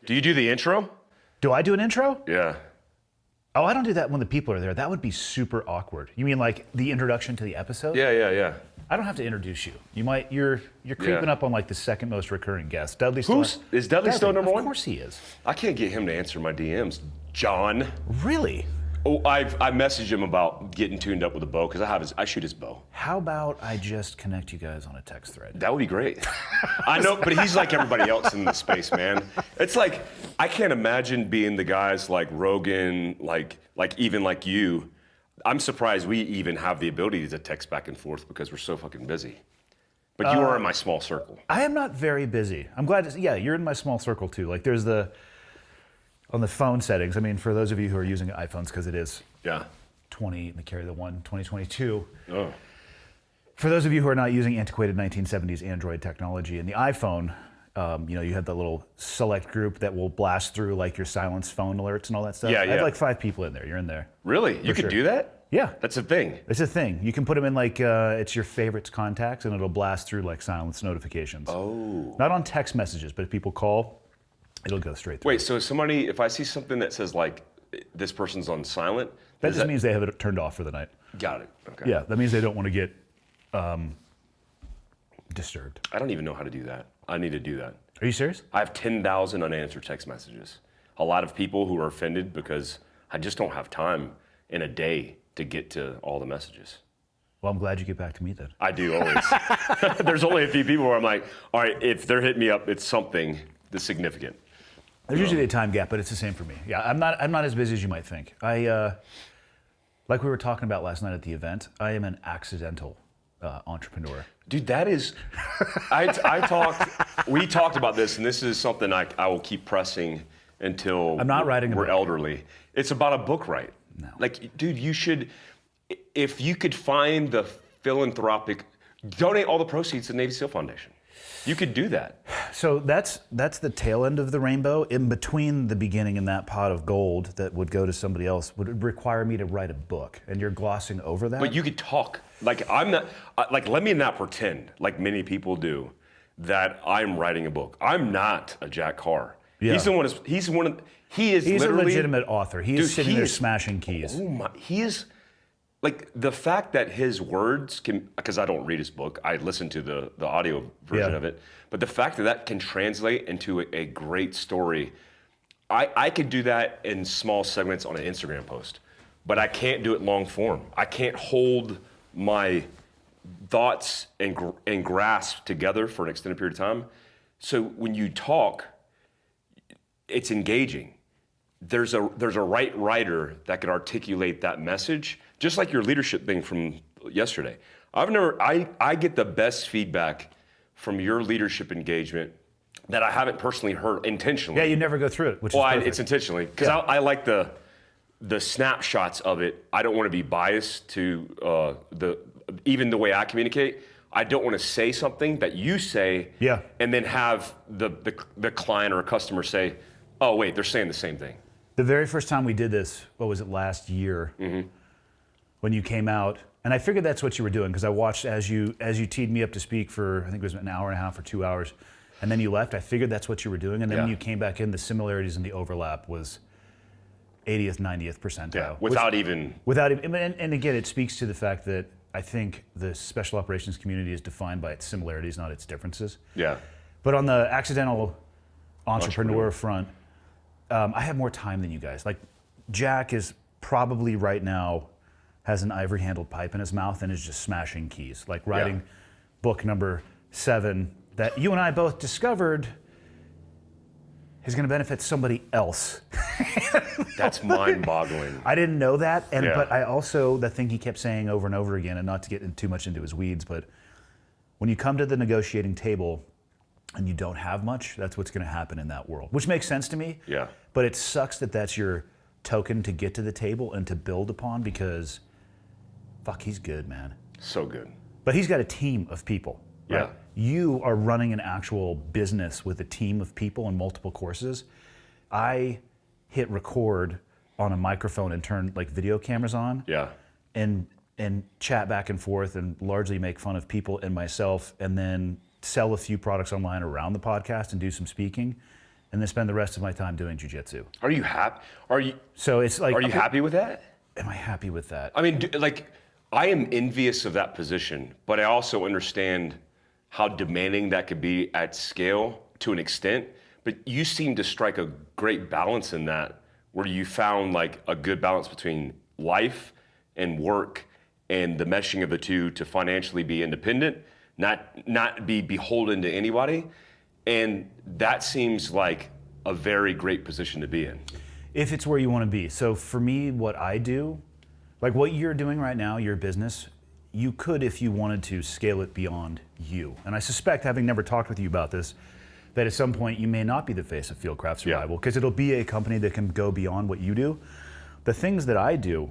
Do you do the intro? Do I do an intro? Yeah. Oh, I don't do that when the people are there. That would be super awkward. You mean like the introduction to the episode? Yeah. I don't have to introduce you. You're creeping up on like the second most recurring guest. Dudley still. Is Dudley still number one? Of course he is. I can't get him to answer my DMs. John. Really? Oh, I messaged him about getting tuned up with a bow because I shoot his bow. How about I just connect you guys on a text thread? That would be great. I know, but he's like everybody else in this space, man. It's like I can't imagine being the guys like Rogan, like even like you. I'm surprised we even have the ability to text back and forth because we're so fucking busy. But you are in my small circle. I am not very busy. I'm glad to, yeah, you're in my small circle too. Like there's on the phone settings, I mean, for those of you who are using iPhones, because it is 2022. Oh. For those of you who are not using antiquated 1970s Android technology, in the iPhone, you have the little select group that will blast through like your silence phone alerts and all that stuff. Yeah. I have like 5 people in there. You're in there. Really? You could do that? Yeah. That's a thing. It's a thing. You can put them in like, it's your favorites contacts and it'll blast through like silence notifications. Oh. Not on text messages, but if people call, it'll go straight through. Wait, so if I see something that says like, this person's on silent. That just means they have it turned off for the night. Got it, okay. Yeah, that means they don't want to get disturbed. I don't even know how to do that. I need to do that. Are you serious? I have 10,000 unanswered text messages. A lot of people who are offended because I just don't have time in a day to get to all the messages. Well, I'm glad you get back to me then. I do always. There's only a few people where I'm like, all right, if they're hitting me up, it's something that's significant. There's usually a time gap, but it's the same for me. Yeah, I'm not as busy as you might think. Like we were talking about last night at the event, I am an accidental entrepreneur. Dude, that is, we talked about this, and this is something I will keep pressing until I'm not writing we're elderly. It's about a book, right? No. Like, dude, you should, if you could find the philanthropic, donate all the proceeds to the Navy SEAL Foundation. You could do that. So that's the tail end of the rainbow. In between the beginning and that pot of gold that would go to somebody else would require me to write a book, and you're glossing over that. But you could talk. Like I'm not. Like let me not pretend like many people do that I'm writing a book. I'm not a Jack Carr. Yeah. He's He's literally a legitimate author. He is sitting there smashing keys. Oh my! He is. Like the fact that his words can, because I don't read his book, I listen to the audio version of it, but the fact that can translate into a great story, I could do that in small segments on an Instagram post, but I can't do it long form. I can't hold my thoughts and grasp together for an extended period of time. So when you talk, it's engaging. There's a right writer that could articulate that message, just like your leadership thing from yesterday. I get the best feedback from your leadership engagement that I haven't personally heard intentionally. Yeah, you never go through it, which is perfect. It's intentionally, because I like the snapshots of it. I don't want to be biased to even the way I communicate. I don't want to say something that you say, and then have the client or a customer say, oh wait, they're saying the same thing. The very first time we did this, what was it, last year, when you came out, and I figured that's what you were doing, because I watched as you teed me up to speak for, I think it was an hour and a half or 2 hours, and then you left. I figured that's what you were doing, and then when you came back in, the similarities and the overlap was 80th, 90th percentile. Yeah, without even, and again, it speaks to the fact that I think the special operations community is defined by its similarities, not its differences. Yeah. But on the accidental entrepreneur front, I have more time than you guys. Like, Jack is probably right now has an ivory handled pipe in his mouth and is just smashing keys, like writing book number 7 that you and I both discovered is going to benefit somebody else. That's mind-boggling. I didn't know that, but I also, the thing he kept saying over and over again, and not to get too much into his weeds, but when you come to the negotiating table and you don't have much, that's what's going to happen in that world, which makes sense to me. Yeah. But it sucks that that's your token to get to the table and to build upon, because fuck, he's good, man. So good. But he's got a team of people. Right? Yeah. You are running an actual business with a team of people and multiple courses. I hit record on a microphone and turn like video cameras on. Yeah. And chat back and forth and largely make fun of people and myself, and then sell a few products online around the podcast and do some speaking. and then spend the rest of my time doing jiu-jitsu. Are you happy? So it's like, Are you happy with that? am I happy with that? I mean, I am envious of that position, but I also understand how demanding that could be at scale to an extent. But you seem to strike a great balance in that, where you found like a good balance between life and work and the meshing of the two to financially be independent, not be beholden to anybody. And that seems like a very great position to be in. If it's where you want to be. So for me, what I do, like what you're doing right now, your business, you could, if you wanted to, scale it beyond you. And I suspect, having never talked with you about this, that at some point you may not be the face of FieldCraft Survival, because it'll be a company that can go beyond what you do. The things that I do,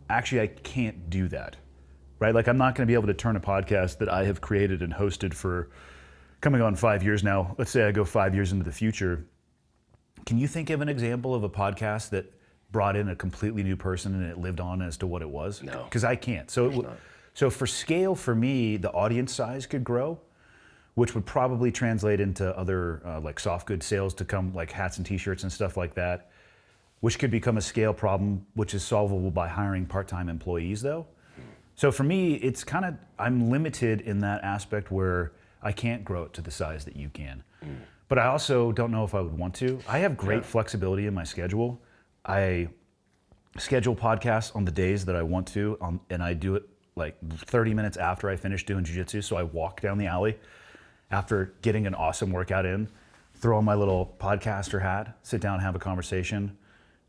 actually I can't do that, right? Like I'm not going to be able to turn a podcast that I have created and hosted for coming on 5 years now. Let's say I go 5 years into the future. Can you think of an example of a podcast that brought in a completely new person and it lived on as to what it was? No. Because I can't. So for scale, for me, the audience size could grow, which would probably translate into other like soft goods sales to come, like hats and t-shirts and stuff like that, which could become a scale problem, which is solvable by hiring part-time employees though. So for me, it's kind of, I'm limited in that aspect where I can't grow it to the size that you can. But I also don't know if I would want to. I have great flexibility in my schedule. I schedule podcasts on the days that I want to, and I do it like 30 minutes after I finish doing jiu-jitsu. So I walk down the alley after getting an awesome workout in, throw on my little podcaster hat, sit down and have a conversation.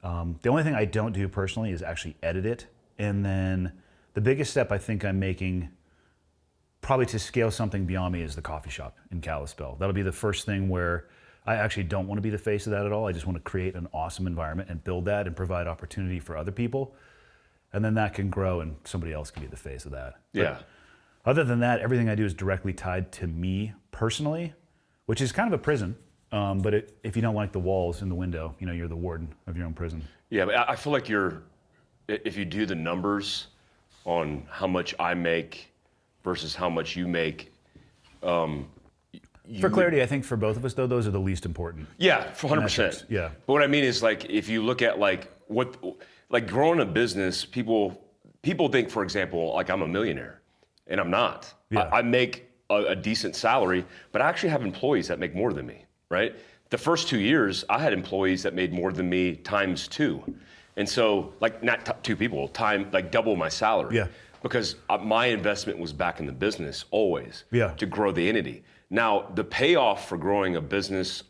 The only thing I don't do personally is actually edit it. And then the biggest step I think I'm making, probably to scale something beyond me, is the coffee shop in Kalispell. That'll be the first thing where I actually don't want to be the face of that at all. I just want to create an awesome environment and build that and provide opportunity for other people. And then that can grow and somebody else can be the face of that. Yeah. But other than that, everything I do is directly tied to me personally, which is kind of a prison. But if you don't like the walls in the window, you know, you're the warden of your own prison. Yeah, but I feel like if you do the numbers on how much I make versus how much you make. For clarity, I think for both of us though, those are the least important. Yeah, 100%. Yeah. But what I mean is, like, if you look at like growing a business, people think, for example, like I'm a millionaire, and I'm not. Yeah. I make a decent salary, but I actually have employees that make more than me, right? The first 2 years, I had employees that made more than me times two. And so, like, not two people, like double my salary. Yeah. Because my investment was back in the business always. Yeah. To grow the entity. Now, the payoff for growing a business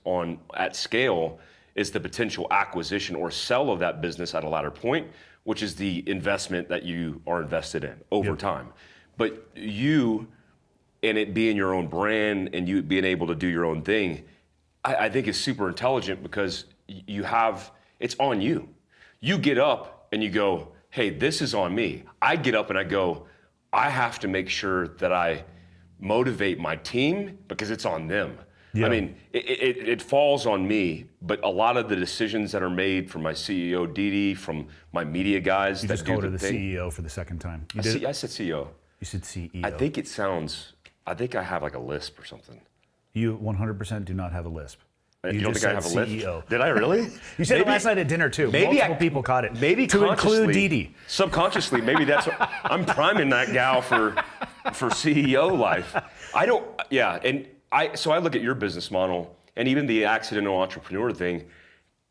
at scale is the potential acquisition or sell of that business at a latter point, which is the investment that you are invested in over time. But you, and it being your own brand and you being able to do your own thing, I think is super intelligent, because it's on you. You get up and you go, hey, this is on me. I get up and I go, I have to make sure that I motivate my team because it's on them. Yeah. I mean, it falls on me, but a lot of the decisions that are made from my CEO, Didi, from my media guys you that just do called her the the thing. CEO for the second time. I said CEO. You said CEO. I think I have like a lisp or something. You 100% do not have a lisp. You don't just think I have a said lisp? CEO. Did I really? You said it last night at dinner too. Maybe Multiple people caught it. Maybe to include Didi. Subconsciously, maybe that's what, I'm priming that gal for CEO life. So I look at your business model and even the accidental entrepreneur thing.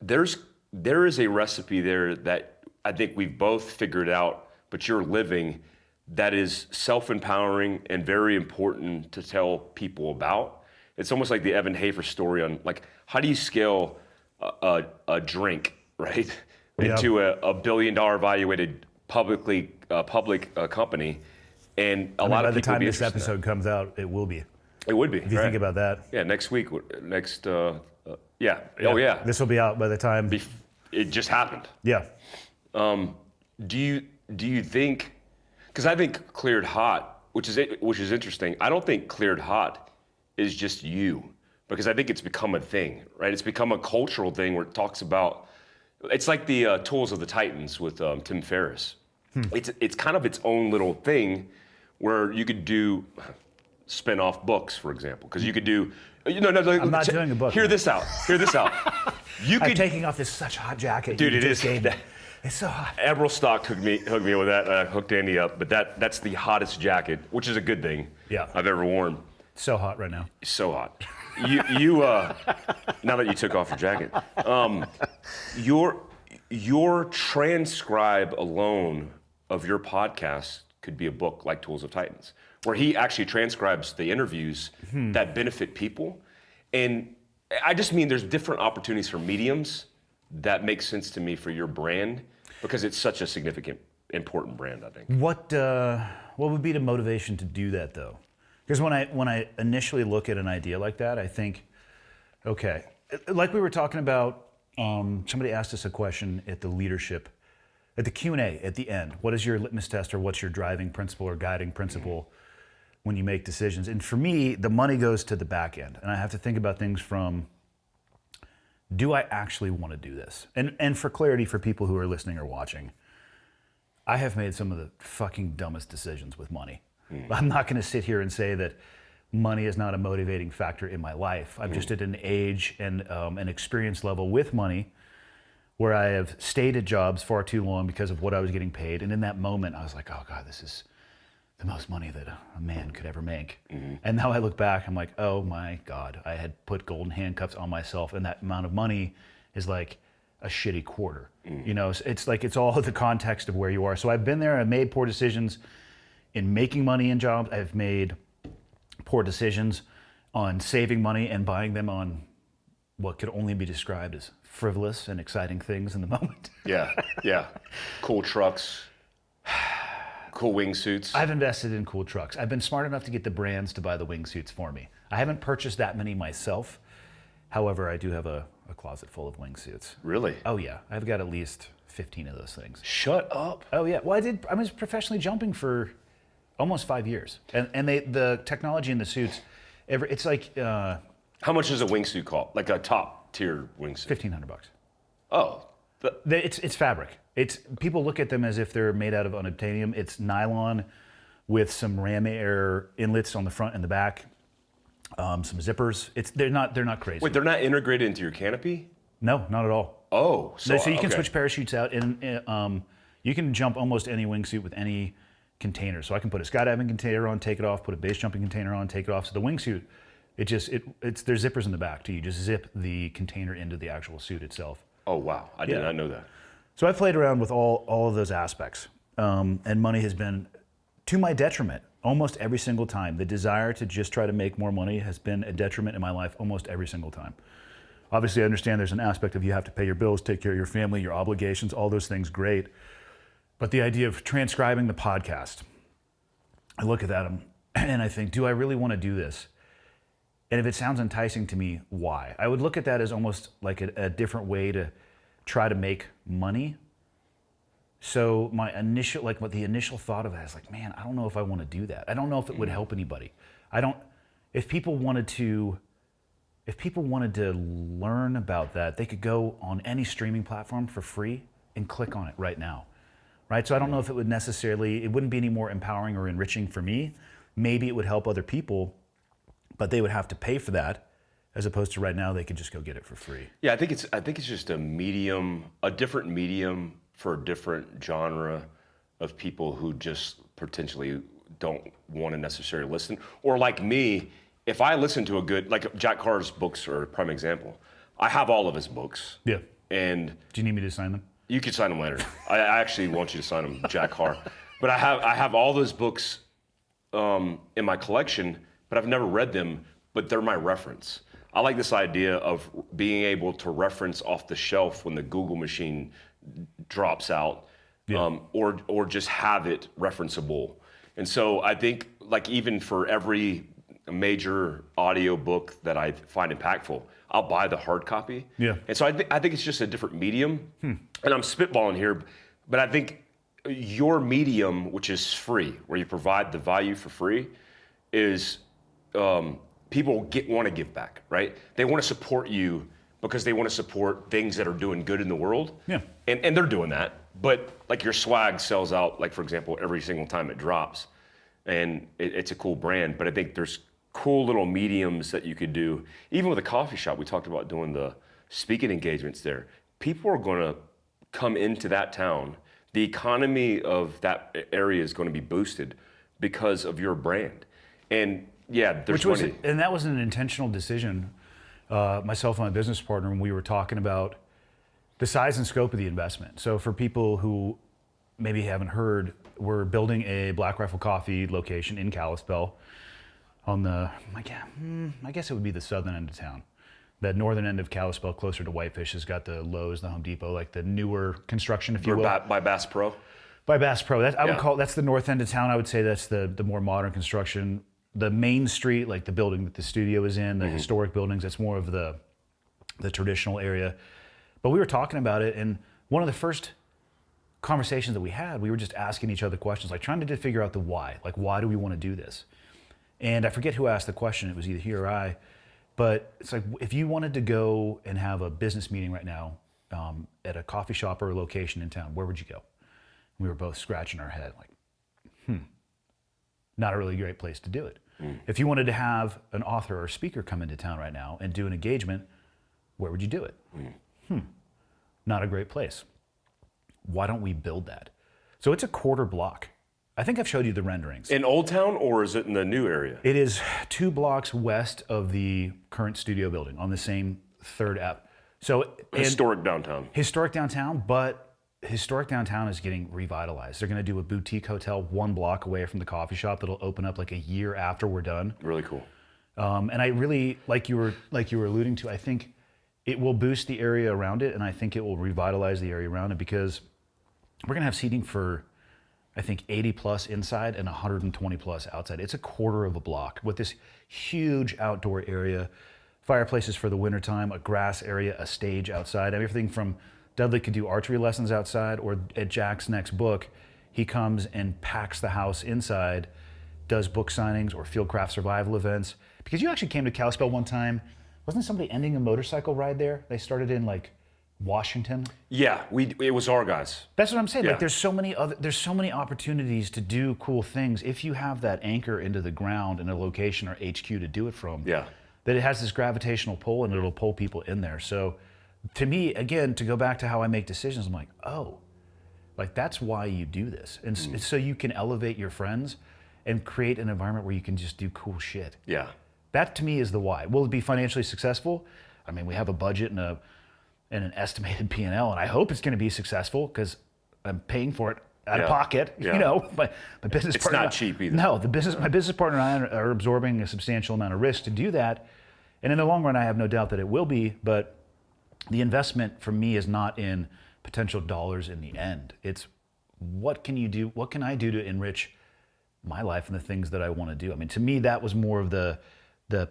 There is a recipe there that I think we've both figured out, but you're living, that is self-empowering and very important to tell people about. It's almost like the Evan Hafer story on, like, how do you scale a drink, right, into a $1 billion valuated public company, and a lot of people. By the time this episode comes out, it will be. It would be. If you think about that. Yeah, next week. Yeah. Oh yeah. This will be out by the time. It just happened. Yeah. Do you think? Because I think Cleared Hot, which is interesting. I don't think Cleared Hot is just you, because I think it's become a thing, right? It's become a cultural thing where it talks about. It's like the Tools of the Titans with Tim Ferriss. It's kind of its own little thing where you could do spin-off books, for example, because you could do I'm not doing a book. Hear this out. I'm taking off this such hot jacket. Dude, you it just is. gave me. It's so hot. Admiral Stock hooked me with that. I hooked Andy up, but that's the hottest jacket, which is a good thing. Yeah. I've ever worn. So hot right now. So hot. You now that you took off your jacket, your transcribe alone of your podcast could be a book like Tools of Titans, where he actually transcribes the interviews that benefit people. And I just mean there's different opportunities for mediums that make sense to me for your brand, because it's such a significant, important brand, I think. What would be the motivation to do that though? Because when I initially look at an idea like that, I think, okay, like we were talking about, somebody asked us a question at the Q&A at the end. What is your litmus test, or what's your driving principle or guiding principle when you make decisions? And for me, the money goes to the back end, and I have to think about things from, do I actually want to do this? And for clarity for people who are listening or watching, I have made some of the fucking dumbest decisions with money. I'm not going to sit here and say that money is not a motivating factor in my life. I'm just at an age and an experience level with money where I have stayed at jobs far too long because of what I was getting paid. And in that moment, I was like, oh God, this is the most money that a man could ever make. And now I look back, I'm like, oh my God, I had put golden handcuffs on myself, and that amount of money is like a shitty quarter. You know, it's like, it's all the context of where you are. So I've been there, I've made poor decisions in making money in jobs. I've made poor decisions on saving money and buying them on what could only be described as frivolous and exciting things in the moment. Yeah. Cool trucks, cool wingsuits. I've invested in cool trucks. I've been smart enough to get the brands to buy the wingsuits for me. I haven't purchased that many myself. However, I do have a closet full of wingsuits. Really? Oh yeah, I've got at least 15 of those things. Shut up. Oh yeah, well I was professionally jumping for almost 5 years. And the technology in the suits, it's like... How much does a wingsuit cost? Like a top tier wingsuit? $1,500. Oh. It's fabric. People look at them as if they're made out of unobtainium. It's nylon with some ram air inlets on the front and the back, some zippers. They're not crazy. Wait, they're not integrated into your canopy? No, not at all. Oh. So you can switch parachutes out, and you can jump almost any wingsuit with any container. So I can put a skydiving container on, take it off, put a base jumping container on, take it off. So the wingsuit, there's zippers in the back too. You just zip the container into the actual suit itself. Oh wow, I did not know that. So I played around with all of those aspects, and money has been to my detriment almost every single time. The desire to just try to make more money has been a detriment in my life almost every single time. Obviously, I understand there's an aspect of you have to pay your bills, take care of your family, your obligations, all those things, great. But the idea of transcribing the podcast, I look at that and I think, do I really want to do this? And if it sounds enticing to me, why? I would look at that as almost like a different way to try to make money. So the initial thought of that is like, man, I don't know if I want to do that. I don't know if it would help anybody. If people wanted to learn about that, they could go on any streaming platform for free and click on it right now. Right? So I don't know if it wouldn't be any more empowering or enriching for me. Maybe it would help other people, but they would have to pay for that, as opposed to right now they could just go get it for free. Yeah, I think it's just a different medium for a different genre of people who just potentially don't want to necessarily listen. Or like me, if I listen to like Jack Carr's books are a prime example. I have all of his books. Yeah. And do you need me to sign them? You could sign them later. I actually want you to sign them, Jack Carr. But I have all those books in my collection, but I've never read them, but they're my reference. I like this idea of being able to reference off the shelf when the Google machine drops out, or just have it referenceable. And so I think, like, even for every major audio book that I find impactful, I'll buy the hard copy. Yeah. And so I think it's just a different medium. And I'm spitballing here, but I think your medium, which is free, where you provide the value for free, is people want to give back, right? They want to support you because they want to support things that are doing good in the world. Yeah. And they're doing that. But like your swag sells out, like, for example, every single time it drops. And it's a cool brand, but I think there's cool little mediums that you could do. Even with a coffee shop, we talked about doing the speaking engagements there. People are going to come into that town. The economy of that area is going to be boosted because of your brand. And yeah, there's and that was an intentional decision. Myself and my business partner, when we were talking about the size and scope of the investment. So for people who maybe haven't heard, we're building a Black Rifle Coffee location in Kalispell on the, I guess it would be the southern end of town. The northern end of Kalispell, closer to Whitefish, has got the Lowe's, the Home Depot, like the newer construction, if you will. By Bass Pro? By Bass Pro. I would call that's the north end of town. I would say that's the more modern construction. The main street, like the building that the studio is in, the historic buildings, that's more of the traditional area. But we were talking about it, and one of the first conversations that we had, we were just asking each other questions, like trying to figure out the why. Like, why do we want to do this? And I forget who asked the question. It was either he or I. But it's like, if you wanted to go and have a business meeting right now at a coffee shop or a location in town, where would you go? We were both scratching our head, like, not a really great place to do it. If you wanted to have an author or speaker come into town right now and do an engagement, where would you do it? Not a great place. Why don't we build that? So it's a quarter block. I think I've showed you the renderings. In Old Town, or is it in the new area? It is 2 blocks west of the current studio building on the same third app. So Historic downtown. Historic downtown, but historic downtown is getting revitalized. They're going to do a boutique hotel 1 block away from the coffee shop that'll open up like a year after we're done. Really cool. And I really, like you were alluding to, I think it will boost the area around it, and I think it will revitalize the area around it, because we're going to have seating for, I think, 80 plus inside and 120 plus outside. It's a quarter of a block with this huge outdoor area, fireplaces for the wintertime, a grass area, a stage outside. Everything from Dudley could do archery lessons outside, or at Jack's next book, he comes and packs the house inside, does book signings or FieldCraft survival events. Because you actually came to Kalispell one time. Wasn't somebody ending a motorcycle ride there? They started in like Washington. Yeah, it was our guys. That's what I'm saying. Yeah. Like there's so many opportunities to do cool things if you have that anchor into the ground in a location or HQ to do it from. Yeah. That it has this gravitational pull, and it'll pull people in there. So to me, again, to go back to how I make decisions, I'm like, oh, like that's why you do this. And so you can elevate your friends and create an environment where you can just do cool shit. Yeah. That to me is the why. Will it be financially successful? I mean, we have a budget and an estimated P&L, and I hope it's going to be successful because I'm paying for it out of pocket. Yeah. You know, my business partner. It's not cheap either. No, my business partner and I are absorbing a substantial amount of risk to do that. And in the long run, I have no doubt that it will be, but the investment for me is not in potential dollars in the end. It's what can you do? What can I do to enrich my life and the things that I want to do? I mean, to me, that was more of the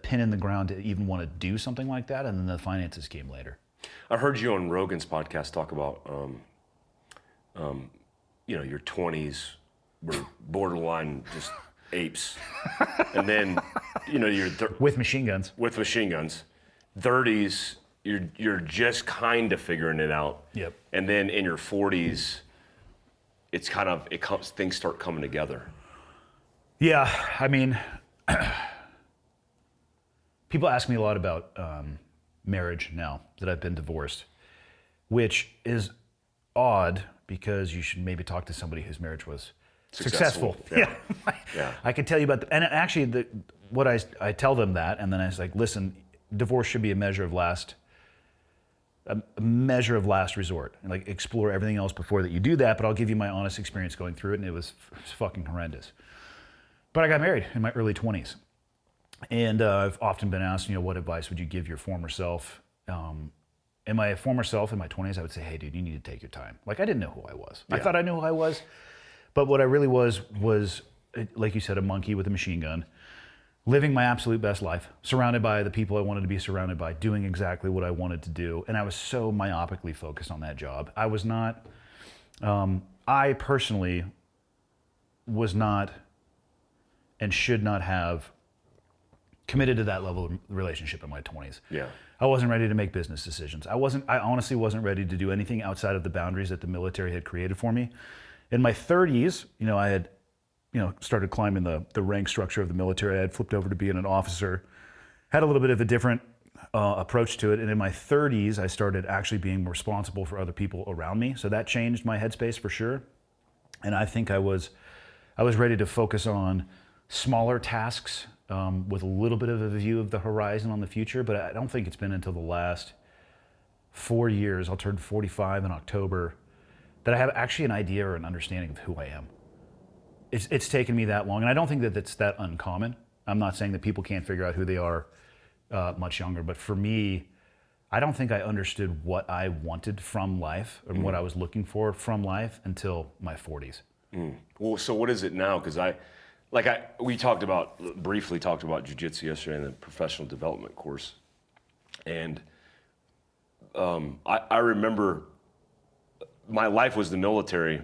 pin in the ground to even want to do something like that, and then the finances came later. I heard you on Rogan's podcast talk about, your 20s were borderline just apes, and then, With machine guns. With machine guns, 30s, you're just kind of figuring it out. Yep. And then in your 40s, things start coming together. Yeah, I mean, people ask me a lot about marriage now that I've been divorced, which is odd because you should maybe talk to somebody whose marriage was successful. Yeah. Yeah. I could tell you about and actually what I tell them that, and then I was like, listen, divorce should be a measure of last resort, and like explore everything else before that you do that. But I'll give you my honest experience going through it, and it was fucking horrendous. But I got married in my early 20s. And I've often been asked, what advice would you give your former self? And my former self in my 20s, I would say, hey, dude, you need to take your time. Like, I didn't know who I was. Yeah. I thought I knew who I was. But what I really was, like you said, a monkey with a machine gun, living my absolute best life, surrounded by the people I wanted to be surrounded by, doing exactly what I wanted to do. And I was so myopically focused on that job. I was not, I personally was not and should not have committed to that level of relationship in my 20s. Yeah. I wasn't ready to make business decisions. I honestly wasn't ready to do anything outside of the boundaries that the military had created for me. In my 30s, I had started climbing the rank structure of the military. I had flipped over to being an officer, had a little bit of a different approach to it. And in my 30s, I started actually being responsible for other people around me. So that changed my headspace for sure. And I think I was ready to focus on smaller tasks with a little bit of a view of the horizon on the future. But I don't think it's been until the last 4 years, I'll turn 45 in October, that I have actually an idea or an understanding of who I am. It's taken me that long, and I don't think that it's that uncommon. I'm not saying that people can't figure out who they are much younger, but for me, I don't think I understood what I wanted from life and what I was looking for from life until my 40s. Well, so what is it now? Because we briefly talked about Jiu Jitsu yesterday in the professional development course, and I remember my life was the military,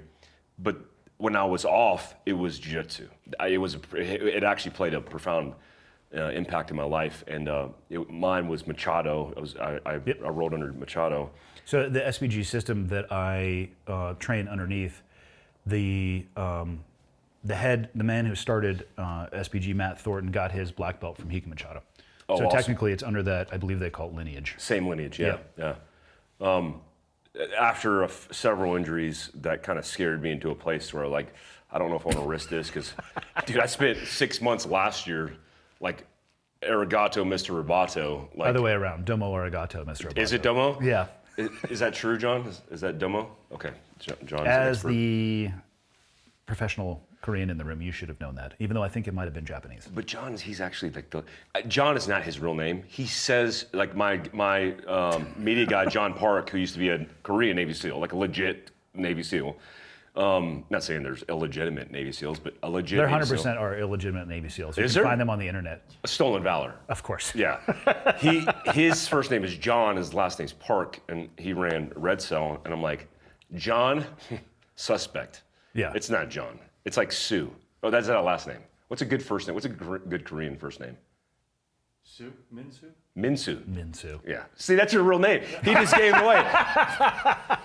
but when I was off, it was Jiu Jitsu. It actually played a profound impact in my life, and mine was Machado. I rolled under Machado. So the SBG system that I train underneath, the man who started SBG, Matt Thornton, got his black belt from Hika Machado. Oh, so awesome. Technically, it's under that. I believe they call it lineage. Same lineage, yeah. After several injuries, that kind of scared me into a place where, like, I don't know if I want to risk this because, dude, I spent 6 months last year, like, arigato, Mr. Roboto. Like, Other way around, domo arigato, Mr. Roboto. Is it domo? Yeah. Is that true, John? Is that domo? Okay, John. As the professional Korean in the room, you should have known that, even though I think it might have been Japanese. But he's actually like John is not his real name. He says, like, my media guy, John Park, who used to be a Korean Navy SEAL, like a legit Navy SEAL. Not saying there's illegitimate Navy SEAls, but a legit There Navy 100% SEAL. are illegitimate Navy SEAls. You Is can there? find them on the internet. A stolen valor. Of course. Yeah. His first name is John, his last name's Park, and he ran Red Cell, and I'm like, John, suspect. Yeah. It's not John. It's like Sue. Oh, that's not a last name. What's a good first name? What's a good Korean first name? Minsu? Minsu. Minsu. Yeah. See, that's your real name. He just gave it away.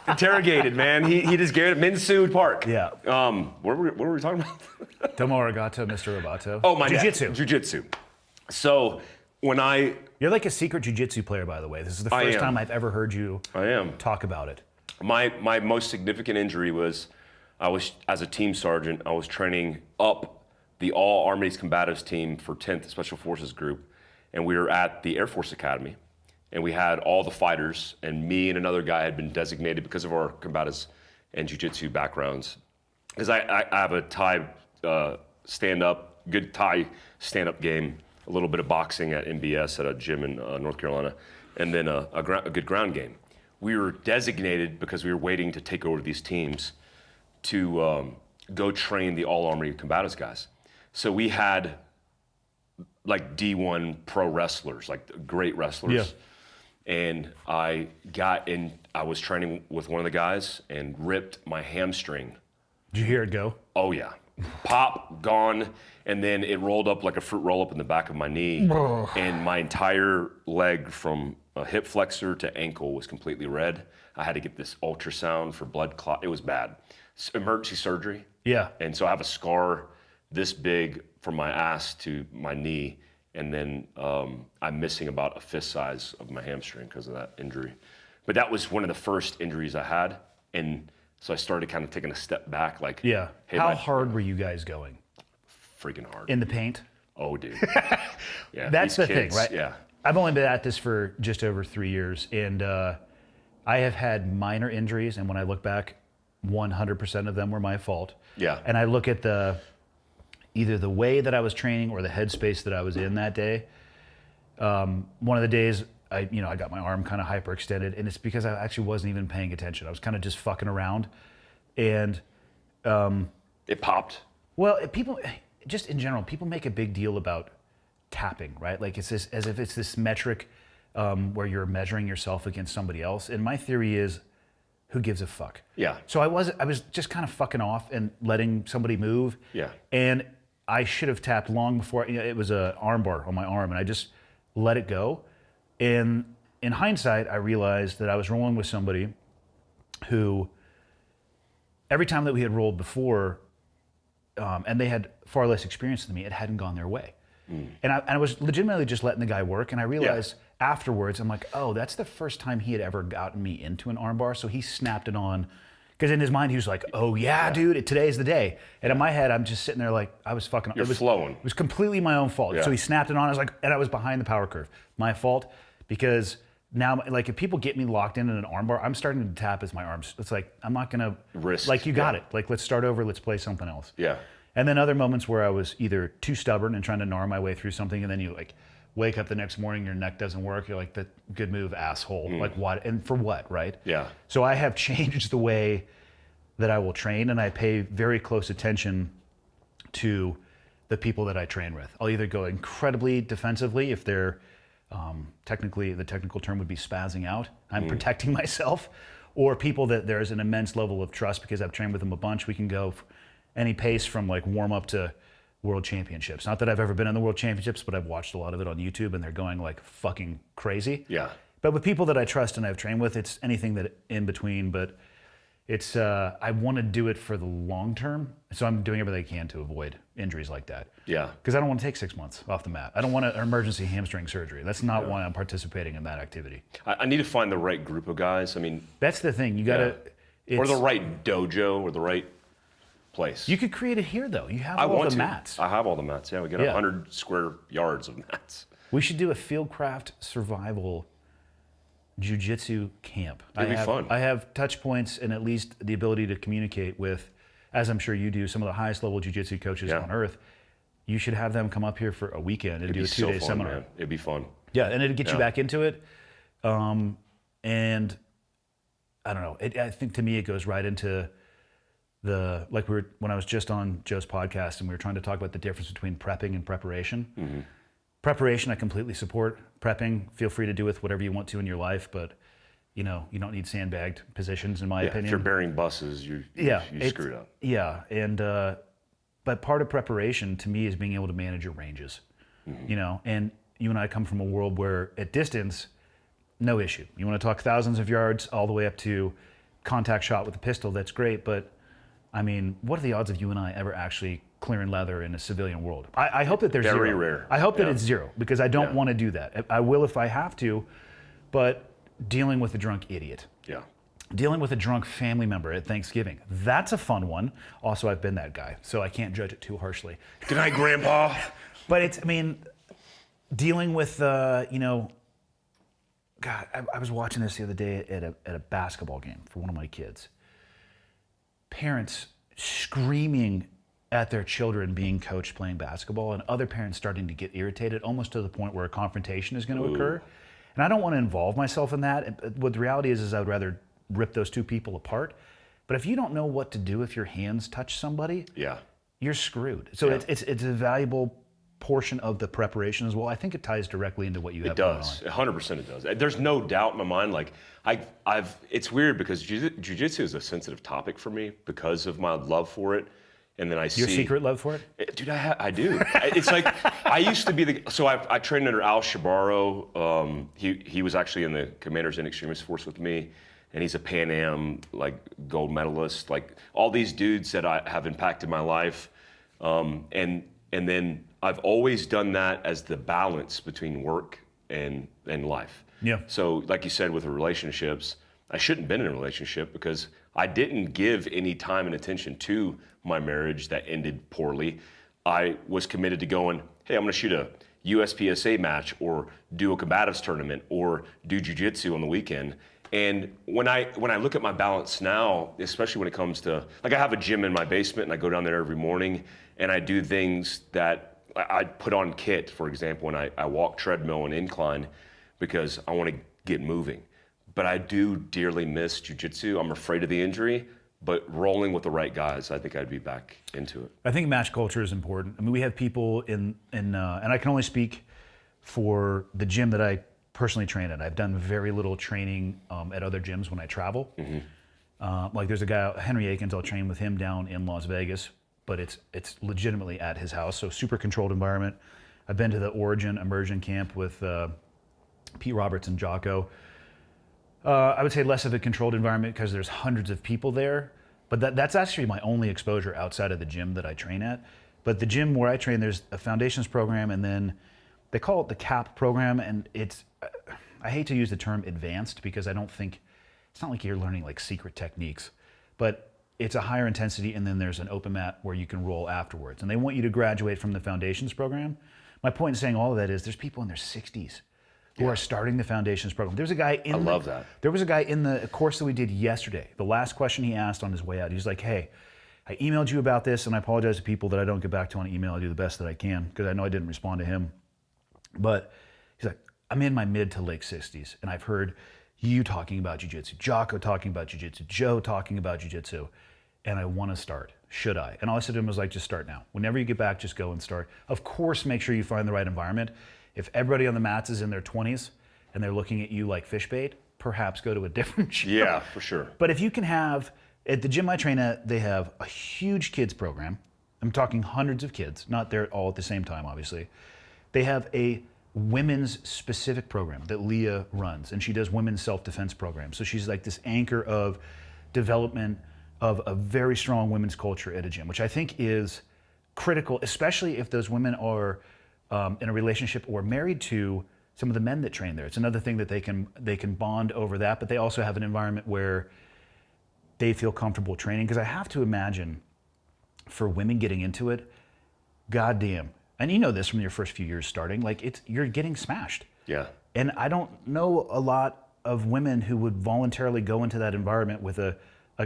Interrogated, man. He just gave it Minsu Park. Yeah. What were we talking about? Domo arigato, Mr. Roboto. Oh, my Jiu-Jitsu. Jiu-Jitsu. So when You're like a secret jiu-jitsu player, by the way. This is the I first am. time I've ever heard you talk about it. My most significant injury was as a team sergeant, I was training up the All Armies Combatives team for 10th Special Forces Group, and we were at the Air Force Academy, and we had all the fighters, and me and another guy had been designated because of our combatives and jiu-jitsu backgrounds. Because I have a Thai stand-up, good Thai stand-up game, a little bit of boxing at MBS at a gym in North Carolina, and then a good ground game. We were designated because we were waiting to take over these teams to go train the All-Army Combatives guys. So we had like D1 pro wrestlers, like great wrestlers. Yeah. And I was training with one of the guys and ripped my hamstring. Did you hear it go? Oh yeah. Pop, gone, and then it rolled up like a fruit roll-up in the back of my knee, and my entire leg from hip flexor to ankle was completely red. I had to get this ultrasound for blood clot. It was bad. Emergency surgery. Yeah. And so I have a scar this big from my ass to my knee, and then I'm missing about a fist size of my hamstring because of that injury. But that was one of the first injuries I had, and so I started kind of taking a step back, like, Yeah. hey, How hard were you guys going? freaking hard. In the paint? Oh, dude. Yeah. That's these the kids, thing, right? Yeah. I've only been at this for just over 3 years, and I have had minor injuries, and when I look back, 100% of them were my fault. Yeah. And I look at either the way that I was training or the headspace that I was in that day. One of the days, I got my arm kind of hyperextended, and it's because I actually wasn't even paying attention. I was kind of just fucking around, and It popped. well, people, just in general, people make a big deal about tapping, right? Like it's this, as if it's this metric where you're measuring yourself against somebody else. And my theory is, who gives a fuck? Yeah. So I was just kind of fucking off and letting somebody move. Yeah. And I should have tapped long before. It was a arm bar on my arm, and I just let it go. And in hindsight, I realized that I was rolling with somebody who, every time that we had rolled before, and they had far less experience than me, it hadn't gone their way. And I was legitimately just letting the guy work, and I realized afterwards, I'm like, oh, that's the first time he had ever gotten me into an armbar, so he snapped it on. Because in his mind, he was like, oh yeah, dude, today's the day. And in my head, I'm just sitting there like, I was fucking... You're flowing. It was completely my own fault. Yeah. So he snapped it on, I was like, and I was behind the power curve. My fault, because now, like, if people get me locked in an armbar, I'm starting to tap as my arms. It's like, I'm not gonna... Risk. Like, you got it. Like, let's start over, let's play something else. Yeah. And then other moments where I was either too stubborn and trying to gnaw my way through something, and then you like wake up the next morning, your neck doesn't work. You're like, the good move, asshole. Like what? And for what, right? Yeah. So I have changed the way that I will train, and I pay very close attention to the people that I train with. I'll either go incredibly defensively if they're technically, the technical term would be spazzing out. I'm protecting myself, or people that there's an immense level of trust because I've trained with them a bunch. We can go any pace from like warm up to world championships. Not that I've ever been in the world championships, but I've watched a lot of it on YouTube, and they're going like fucking crazy. Yeah. But with people that I trust and I've trained with, it's anything that in between. But it's I want to do it for the long term, so I'm doing everything I can to avoid injuries like that. Yeah. Because I don't want to take 6 months off the mat. I don't want an emergency hamstring surgery. That's not why I'm participating in that activity. I need to find the right group of guys. I mean, That's the thing. You gotta. or the right dojo or the right place. You could create it here though. You have I all want the to. mats. I have all the mats. Yeah, we got 100 square yards of mats. We should do a FieldCraft survival Jiu Jitsu camp. It'd be fun. I have touch points and at least the ability to communicate with, as I'm sure you do, some of the highest level Jiu Jitsu coaches on earth. You should have them come up here for a weekend and do a 2-day seminar. Man. It'd be fun. Yeah, and it'd get you back into it. And I don't know. I think to me it goes right into the, like when I was just on Joe's podcast and we were trying to talk about the difference between prepping and preparation. Preparation, I completely support. Prepping, feel free to do with whatever you want to in your life, but you don't need sandbagged positions, in my opinion. If you're bearing buses, you screwed up. Yeah, and but part of preparation to me is being able to manage your ranges. And you and I come from a world where at distance, no issue. You want to talk thousands of yards all the way up to contact shot with a pistol, that's great, but I mean, what are the odds of you and I ever actually clearing leather in a civilian world? I hope that there's Very zero. rare. I hope that it's zero, because I don't want to do that. I will if I have to, but dealing with a drunk idiot. Yeah. Dealing with a drunk family member at Thanksgiving. That's a fun one. Also, I've been that guy, so I can't judge it too harshly. Good night, Grandpa. But dealing with, God, I was watching this the other day at a basketball game for one of my kids. Parents screaming at their children being coached playing basketball, and other parents starting to get irritated, almost to the point where a confrontation is going to occur. And I don't want to involve myself in that. What the reality is I would rather rip those two people apart. But if you don't know what to do if your hands touch somebody, you're screwed. So it's a valuable portion of the preparation as well. I think it ties directly into what you have going on. It does. 100% it does. There's no doubt in my mind. Like it's weird because jiu-jitsu is a sensitive topic for me because of my love for it. And then I see your secret love for it, dude. I do. It's like I used to be I trained under Al Shabaro. He was actually in the Commanders and Extremist Force with me, and he's a Pan Am gold medalist. Like all these dudes that have impacted my life, and then I've always done that as the balance between work and life. Yeah. So like you said with the relationships, I shouldn't have been in a relationship because I didn't give any time and attention to my marriage that ended poorly. I was committed to going, hey, I'm going to shoot a USPSA match or do a combatives tournament or do jiu-jitsu on the weekend. And when I look at my balance now, especially when it comes to, I have a gym in my basement and I go down there every morning and I do things that I put on kit, for example, and I walk treadmill and incline because I want to get moving. But I do dearly miss jiu-jitsu. I'm afraid of the injury, but rolling with the right guys, I think I'd be back into it. I think match culture is important. I mean, we have people and I can only speak for the gym that I personally train at. I've done very little training at other gyms when I travel. There's a guy, Henry Akins, I'll train with him down in Las Vegas, but it's legitimately at his house, so super controlled environment. I've been to the Origin Immersion Camp with Pete Roberts and Jocko. I would say less of a controlled environment because there's hundreds of people there, But that's actually my only exposure outside of the gym that I train at. But the gym where I train, there's a foundations program, and then they call it the CAP program, and I hate to use the term advanced because I don't think, it's not like you're learning like secret techniques, but it's a higher intensity, and then there's an open mat where you can roll afterwards. And they want you to graduate from the foundations program. My point in saying all of that is there's people in their 60s who are starting the foundations program. There's a guy in love that. There was a guy in the course that we did yesterday. The last question he asked on his way out, he's like, hey, I emailed you about this, and I apologize to people that I don't get back to on email. I do the best that I can because I know I didn't respond to him. But he's like, I'm in my mid to late 60s, and I've heard you talking about jiu-jitsu, Jocko talking about jiu-jitsu, Joe talking about jiu-jitsu, and I want to start. Should I? And all I said to him was like, just start now. Whenever you get back, just go and start. Of course, make sure you find the right environment. If everybody on the mats is in their 20s and they're looking at you like fish bait, perhaps go to a different gym. Yeah, for sure. But if you can have, at the gym I train at, they have a huge kids program. I'm talking hundreds of kids, not there all at the same time, obviously. They have a women's specific program that Leah runs, and she does women's self-defense programs. So she's like this anchor of development of a very strong women's culture at a gym, which I think is critical, especially if those women are in a relationship or married to some of the men that train there. It's another thing that they can bond over that, but they also have an environment where they feel comfortable training. Because I have to imagine for women getting into it, goddamn, and you know this from your first few years starting, like you're getting smashed. Yeah. And I don't know a lot of women who would voluntarily go into that environment with a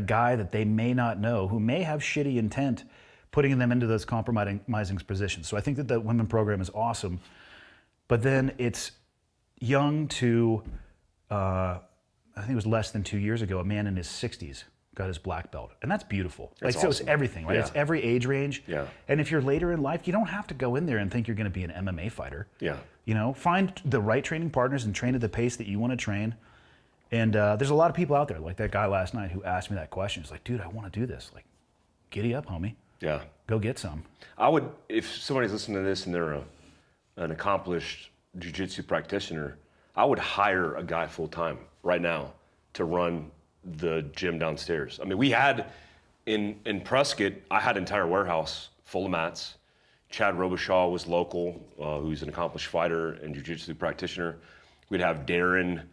guy that they may not know, who may have shitty intent, putting them into those compromising positions. So I think that the women program is awesome. But then it's young to, I think it was less than 2 years ago, a man in his 60s got his black belt. And that's beautiful. That's So awesome. it's everything, right? Yeah. It's every age range. Yeah. And if you're later in life, you don't have to go in there and think you're going to be an MMA fighter. Yeah. You know, find the right training partners and train at the pace that you want to train. And there's a lot of people out there, like that guy last night who asked me that question. He's like, dude, I want to do this. Like, giddy up, homie. Yeah. Go get some. I would, if somebody's listening to this and they're an accomplished jiu-jitsu practitioner, I would hire a guy full-time right now to run the gym downstairs. I mean, we had, in Prescott, I had an entire warehouse full of mats. Chad Robichaud was local, who's an accomplished fighter and jiu-jitsu practitioner. We'd have Darren,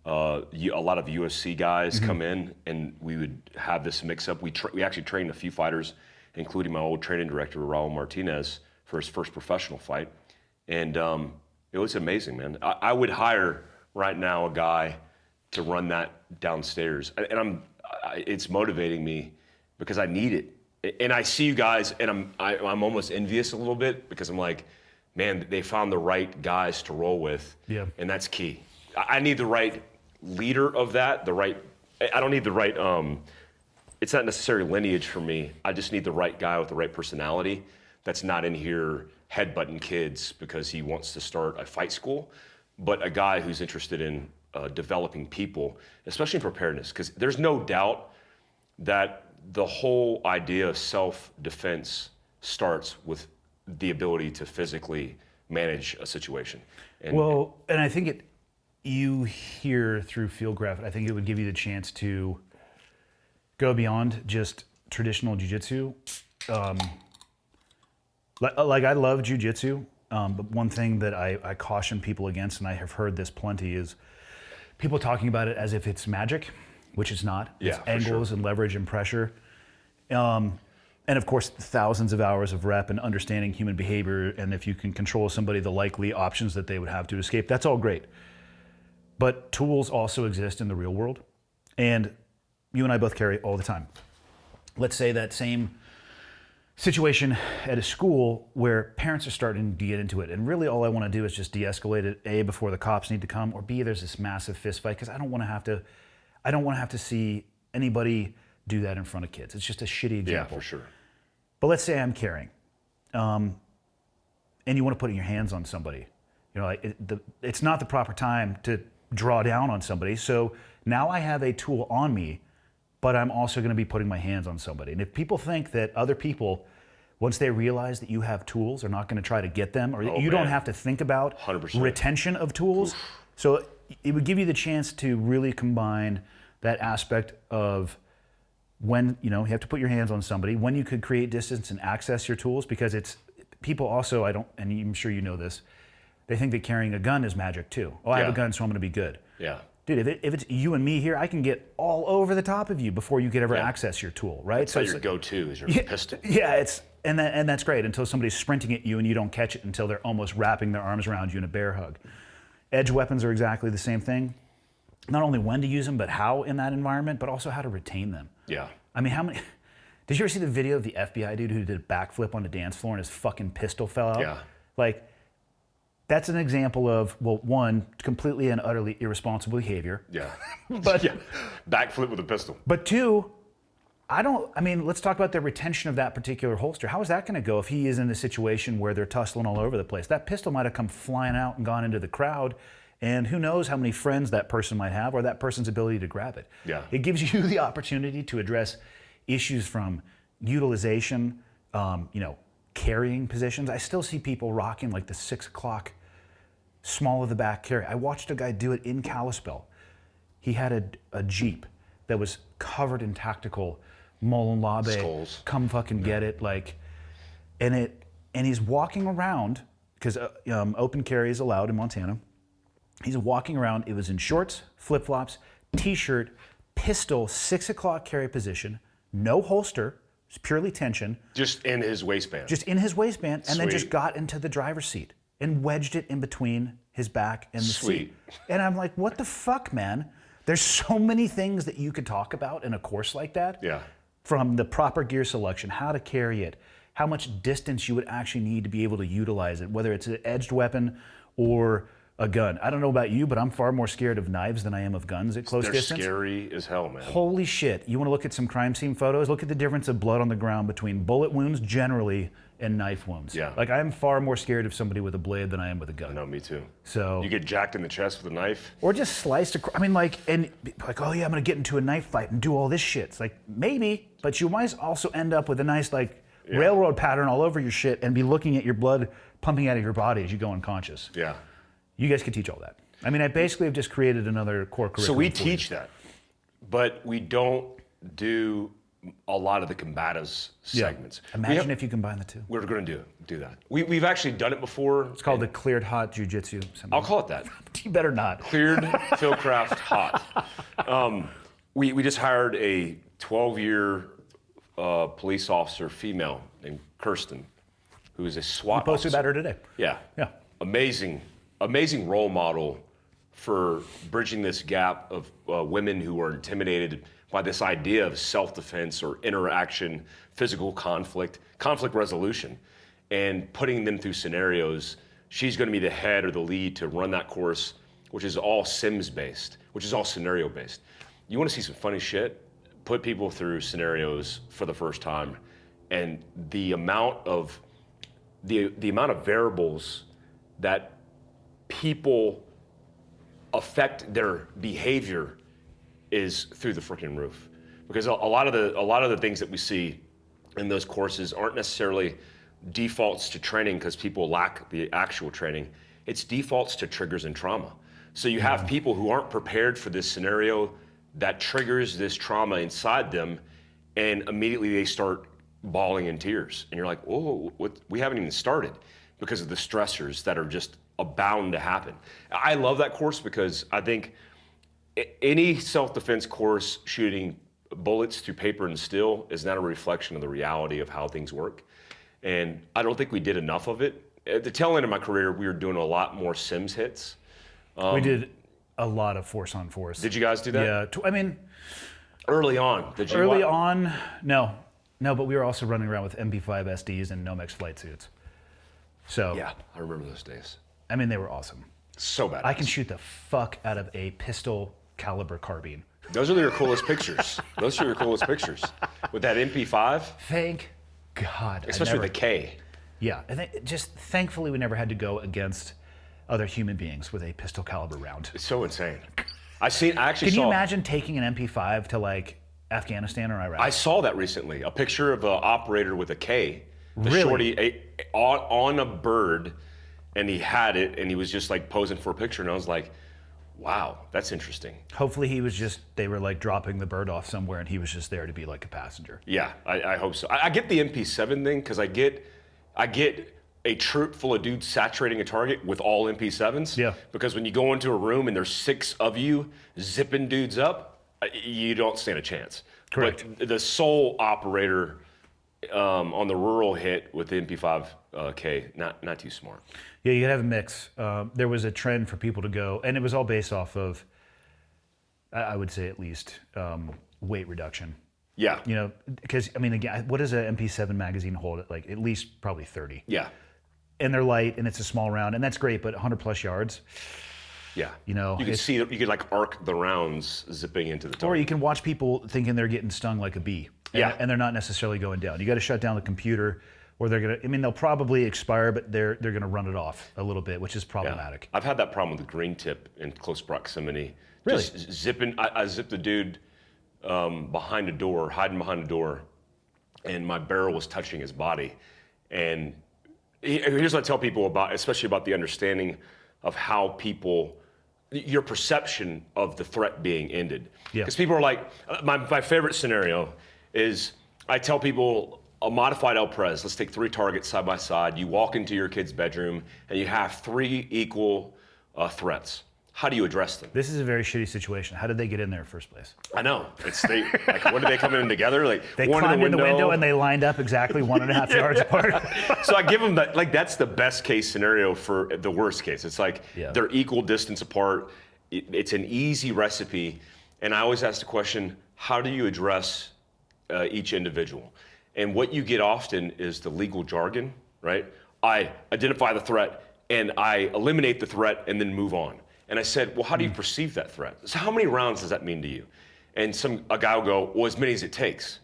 a lot of UFC guys come in, and we would have this mix-up. We actually trained a few fighters, including my old training director, Raul Martinez, for his first professional fight. And it was amazing, man. I would hire right now a guy to run that downstairs. And it's motivating me because I need it. And I see you guys, and I'm almost envious a little bit because I'm like, man, they found the right guys to roll with. Yeah. And that's key. I need the right leader of that, I don't need the right, it's not necessarily lineage for me. I just need the right guy with the right personality that's not in here headbutting kids because he wants to start a fight school, but a guy who's interested in developing people, especially in preparedness, because there's no doubt that the whole idea of self-defense starts with the ability to physically manage a situation. And I think you hear through FieldCraft, I think it would give you the chance to go beyond just traditional jiu-jitsu. Like I love jiu-jitsu, but one thing that I caution people against, and I have heard this plenty, is people talking about it as if it's magic, which it's not. It's angles and leverage and pressure. And of course, thousands of hours of rep and understanding human behavior, and if you can control somebody, the likely options that they would have to escape, that's all great. But tools also exist in the real world, and you and I both carry all the time. Let's say that same situation at a school where parents are starting to get into it, and really all I want to do is just de-escalate it, A, before the cops need to come, or B, there's this massive fist fight, because I don't want to have to see anybody do that in front of kids. It's just a shitty example. Yeah, for sure. But let's say I'm carrying, and you want to put your hands on somebody. You know, like it's not the proper time to draw down on somebody. So now I have a tool on me, but I'm also going to be putting my hands on somebody. And if people think that other people, once they realize that you have tools, are not going to try to get them, or you don't have to think about 100%. Retention of tools. Oof. So it would give you the chance to really combine that aspect of when, you have to put your hands on somebody, when you could create distance and access your tools, because people also, and I'm sure you know this, they think that carrying a gun is magic too. Oh, I have a gun, so I'm going to be good. Yeah. Dude, if it's you and me here, I can get all over the top of you before you could ever access your tool, right? So your go-to is your pistol. Yeah, and that's great until somebody's sprinting at you and you don't catch it until they're almost wrapping their arms around you in a bear hug. Edge weapons are exactly the same thing. Not only when to use them, but how in that environment, but also how to retain them. Yeah. I mean, how many? Did you ever see the video of the FBI dude who did a backflip on the dance floor and his fucking pistol fell out? Yeah. Like, that's an example of, well, one, completely and utterly irresponsible behavior. Yeah. But backflip with a pistol. But two, let's talk about the retention of that particular holster. How is that going to go if he is in a situation where they're tussling all over the place? That pistol might have come flying out and gone into the crowd, and who knows how many friends that person might have or that person's ability to grab it. Yeah. It gives you the opportunity to address issues from utilization, carrying positions. I still see people rocking like the 6 o'clock small of the back carry. I watched a guy do it in Kalispell. He had a Jeep that was covered in tactical Mullen Labe, skulls. Come fucking get it, and he's walking around because open carry is allowed in Montana. He's walking around. It was in shorts, flip flops, t-shirt, pistol, 6 o'clock carry position, no holster. It's purely tension. Just in his waistband. And then just got into the driver's seat and wedged it in between his back and the seat. And I'm like, what the fuck, man? There's so many things that you could talk about in a course like that. Yeah. From the proper gear selection, how to carry it, how much distance you would actually need to be able to utilize it, whether it's an edged weapon or a gun. I don't know about you, but I'm far more scared of knives than I am of guns at close distance. They're scary as hell, man. Holy shit. You want to look at some crime scene photos? Look at the difference of blood on the ground between bullet wounds generally and knife wounds. Yeah. Like, I'm far more scared of somebody with a blade than I am with a gun. No, me too. So you get jacked in the chest with a knife? Or just sliced across. Oh yeah, I'm going to get into a knife fight and do all this shit. It's like, maybe, but you might also end up with a nice, railroad pattern all over your shit and be looking at your blood pumping out of your body as you go unconscious. Yeah. You guys could teach all that. I basically have just created another core curriculum. So we teach that, but we don't do a lot of the combatives segments. Imagine if you combine the two. We're going to do that. We've actually done it before. It's called the cleared hot Jiu Jitsu. I'll call it that. You better not. Cleared FieldCraft hot. We just hired a 12-year police officer, female, named Kirsten, who is a SWAT We posted officer. about her today. Yeah. Amazing role model for bridging this gap of women who are intimidated by this idea of self-defense or interaction, physical conflict resolution, and putting them through scenarios. She's going to be the head or the lead to run that course, which is all Sims-based, which is all scenario-based. You want to see some funny shit? Put people through scenarios for the first time, and the amount of variables that people affect their behavior is through the freaking roof. Because a lot of the things that we see in those courses aren't necessarily defaults to training because people lack the actual training. It's defaults to triggers and trauma. So you have people who aren't prepared for this scenario that triggers this trauma inside them, and immediately they start bawling in tears. And you're like, whoa, we haven't even started, because of the stressors that are just bound to happen. I love that course because I think any self-defense course shooting bullets through paper and steel is not a reflection of the reality of how things work. And I don't think we did enough of it. At the tail end of my career, we were doing a lot more Sims hits. We did a lot of force on force. Did you guys do that? Yeah, early on. Did you? Early on, no, but we were also running around with MP5 SDs and Nomex flight suits. So yeah, I remember those days. They were awesome. So bad. I can shoot the fuck out of a pistol caliber carbine. Those are your coolest pictures. With that MP5. Thank God. Especially with the K. Yeah, and just thankfully we never had to go against other human beings with a pistol caliber round. It's so insane. I actually Can saw. you imagine taking an MP5 to Afghanistan or Iraq? I saw that recently. A picture of an operator with a K. The Really? shorty on a bird, and he had it, and he was just posing for a picture, and I was like, Wow, that's interesting. Hopefully they were like dropping the bird off somewhere and he was just there to be like a passenger. Yeah, I hope so. I get the MP7 thing because I get a troop full of dudes saturating a target with all MP7s. Yeah. Because when you go into a room and there's 6 of you zipping dudes up, you don't stand a chance. Correct. But the sole operator on the rural hit with the MP5K, not too smart. Yeah, you gotta have a mix. There was a trend for people to go, and it was all based off of, I would say at least, weight reduction. Yeah. You know, because I mean, again, what does an MP7 magazine hold? Like at least probably 30. Yeah. And they're light, and it's a small round, and that's great. But 100 plus yards. Yeah. You know, you could like arc the rounds zipping into the target. Or you can watch people thinking they're getting stung like a bee. Yeah. And they're not necessarily going down. You got to shut down the computer, or they'll probably expire, but they're gonna run it off a little bit, which is problematic. I've had that problem with the green tip in close proximity. Really? Just zipping. I zipped the dude behind a door, hiding behind a door, and my barrel was touching his body. And here's what I tell people about, especially about the understanding of how people, your perception of the threat being ended. Yeah. Because people are like, my favorite scenario is I tell people a modified El Pres, let's take 3 targets side by side. You walk into your kid's bedroom and you have 3 equal threats. How do you address them? This is a very shitty situation. How did they get in there in the first place? I know. Like, when did they come in together? Like, They one climbed in the window window and they lined up exactly 1.5 yards apart. So I give them that, like, that's the best case scenario for the worst case. It's like they're equal distance apart. It's an easy recipe. And I always ask the question, how do you address each individual? And what you get often is the legal jargon, right? I identify the threat and I eliminate the threat and then move on. And I said, well, how do you perceive that threat? So how many rounds does that mean to you? And a guy will go, well, as many as it takes.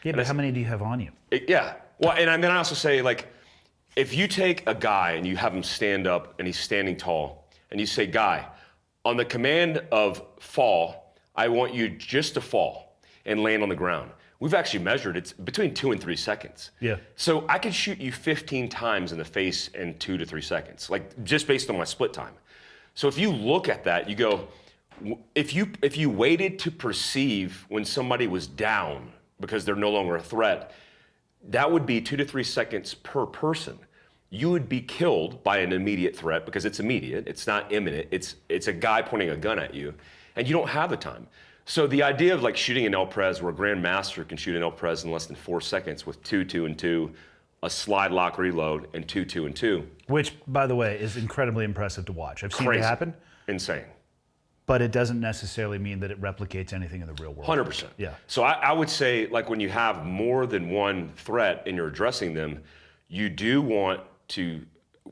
Yeah, but how many do you have on you? Yeah. Well, and then I also say, like, if you take a guy and you have him stand up and he's standing tall, and you say, guy, on the command of fall, I want you just to fall and land on the ground. We've actually measured it's between 2 and 3 seconds. Yeah. So I could shoot you 15 times in the face in 2 to 3 seconds, like just based on my split time. So if you look at that, you go, if you waited to perceive when somebody was down because they're no longer a threat, that would be 2 to 3 seconds per person. You would be killed by an immediate threat because it's immediate. It's not imminent. It's a guy pointing a gun at you, and you don't have the time. So the idea of like shooting an El Pres, where a Grandmaster can shoot an El Pres in less than 4 seconds with 2, 2, and 2, a slide lock reload, and 2, 2, and 2. Which, by the way, is incredibly impressive to watch. I've seen it happen. Insane. But it doesn't necessarily mean that it replicates anything in the real world. 100%. Yeah. So I would say, like, when you have more than one threat and you're addressing them, you do want to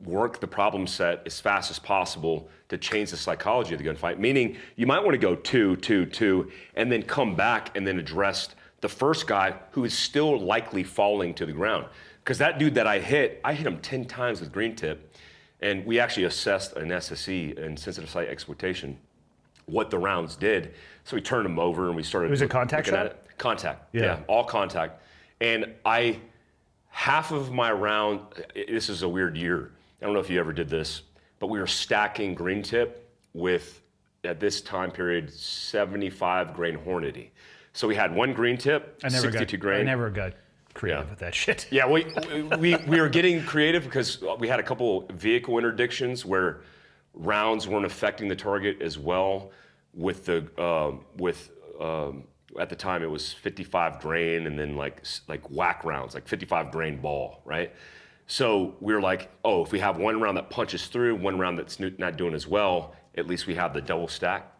work the problem set as fast as possible to change the psychology of the gunfight. Meaning, you might want to go 2, 2, 2, and then come back and then address the first guy who is still likely falling to the ground. Because that dude that I hit him 10 times with green tip, and we actually assessed an SSE, in sensitive site exploitation, what the rounds did. So we turned them over and we started. It was a contact shot? Contact, yeah, all contact. And half of my round, this is a weird year. I don't know if you ever did this, but we were stacking green tip with, at this time period, 75 grain Hornady. So we had one green tip, 62 grain. I never got creative with that shit. Yeah, we were getting creative because we had a couple vehicle interdictions where rounds weren't affecting the target as well. With the at the time it was 55 grain and then like whack rounds, like 55 grain ball, right? So we were like, oh, if we have one round that punches through, one round that's not doing as well, at least we have the double stack.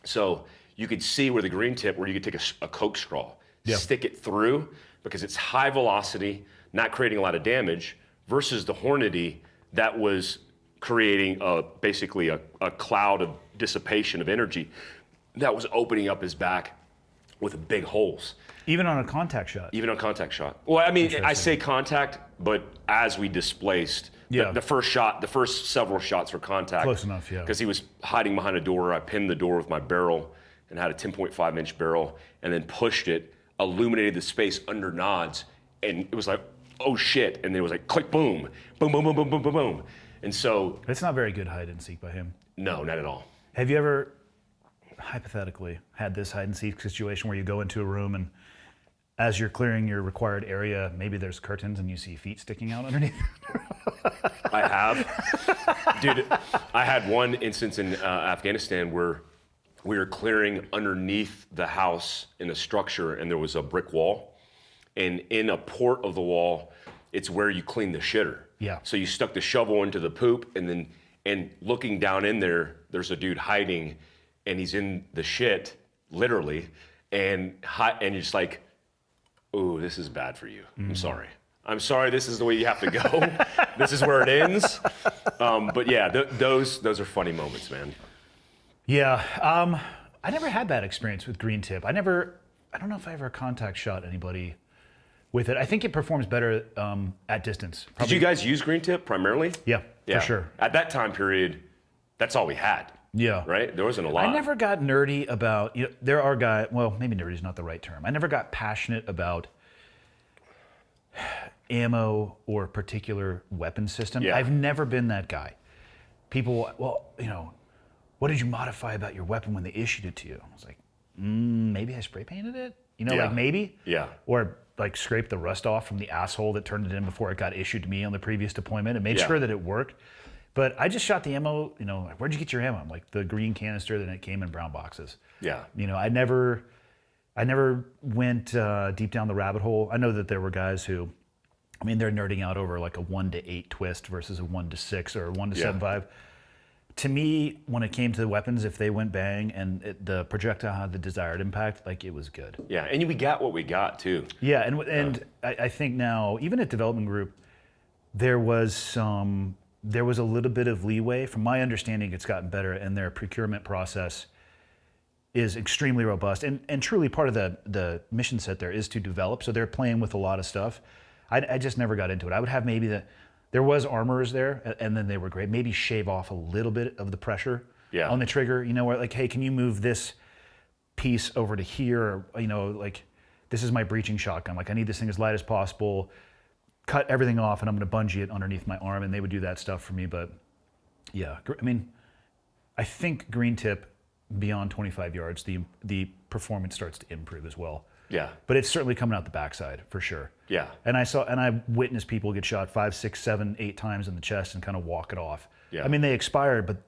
So you could see where the green tip, where you could take a Coke straw, stick it through, because it's high velocity, not creating a lot of damage, versus the Hornady that was creating basically a cloud of dissipation of energy that was opening up his back with big holes. Even on a contact shot. Even on contact shot. Well, I mean, I say contact, but as we displaced, the first several shots were contact. Close enough, yeah. Because he was hiding behind a door. I pinned the door with my barrel and had a 10.5 inch barrel, and then pushed it, illuminated the space under nods, and it was like, oh shit, and then it was like click, boom, boom, boom, boom, boom, boom, boom, boom. And so it's not very good hide and seek by him. No, not at all. Have you ever hypothetically had this hide and seek situation where you go into a room and as you're clearing your required area, maybe there's curtains and you see feet sticking out underneath? I have. Dude, I had one instance in Afghanistan where we were clearing underneath the house in a structure and there was a brick wall. And in a port of the wall, it's where you clean the shitter. Yeah. So you stuck the shovel into the poop and looking down in there, there's a dude hiding and he's in the shit, literally. And you're just like, ooh, this is bad for you. I'm sorry. I'm sorry, this is the way you have to go. This is where it ends. But yeah, those are funny moments, man. Yeah, I never had that experience with green tip. I don't know if I ever contact shot anybody with it. I think it performs better at distance. Did you guys use green tip primarily? Yeah, for sure. At that time period, that's all we had. Yeah. Right? There wasn't a lot. I never got nerdy about, there are guys, well, maybe nerdy is not the right term. I never got passionate about ammo or particular weapon system. Yeah. I've never been that guy. People, well, what did you modify about your weapon when they issued it to you? I was like, maybe I spray painted it? Like maybe? Yeah. Or like scrape the rust off from the asshole that turned it in before it got issued to me on the previous deployment and made sure that it worked. But I just shot the ammo, where'd you get your ammo? I'm like the green canister, then it came in brown boxes. Yeah. I never went deep down the rabbit hole. I know that there were guys who, they're nerding out over like a 1-8 twist versus a 1-6 or a 1-7.5. To me, when it came to the weapons, if they went bang and the projectile had the desired impact, like it was good. Yeah, and we got what we got too. Yeah, and I think now, even at development group, there was a little bit of leeway. From my understanding, it's gotten better, and their procurement process is extremely robust. And truly part of the mission set there is to develop, so they're playing with a lot of stuff. I just never got into it. I would have maybe there was armorers there, and then they were great. Maybe shave off a little bit of the pressure on the trigger, where like, hey, can you move this piece over to here? Or, like, this is my breaching shotgun. Like, I need this thing as light as possible. Cut everything off, and I'm going to bungee it underneath my arm, and they would do that stuff for me. But yeah, I think green tip beyond 25 yards, the performance starts to improve as well. Yeah. But it's certainly coming out the backside for sure. Yeah. And I witnessed people get shot 5, 6, 7, 8 times in the chest and kind of walk it off. Yeah. They expired, but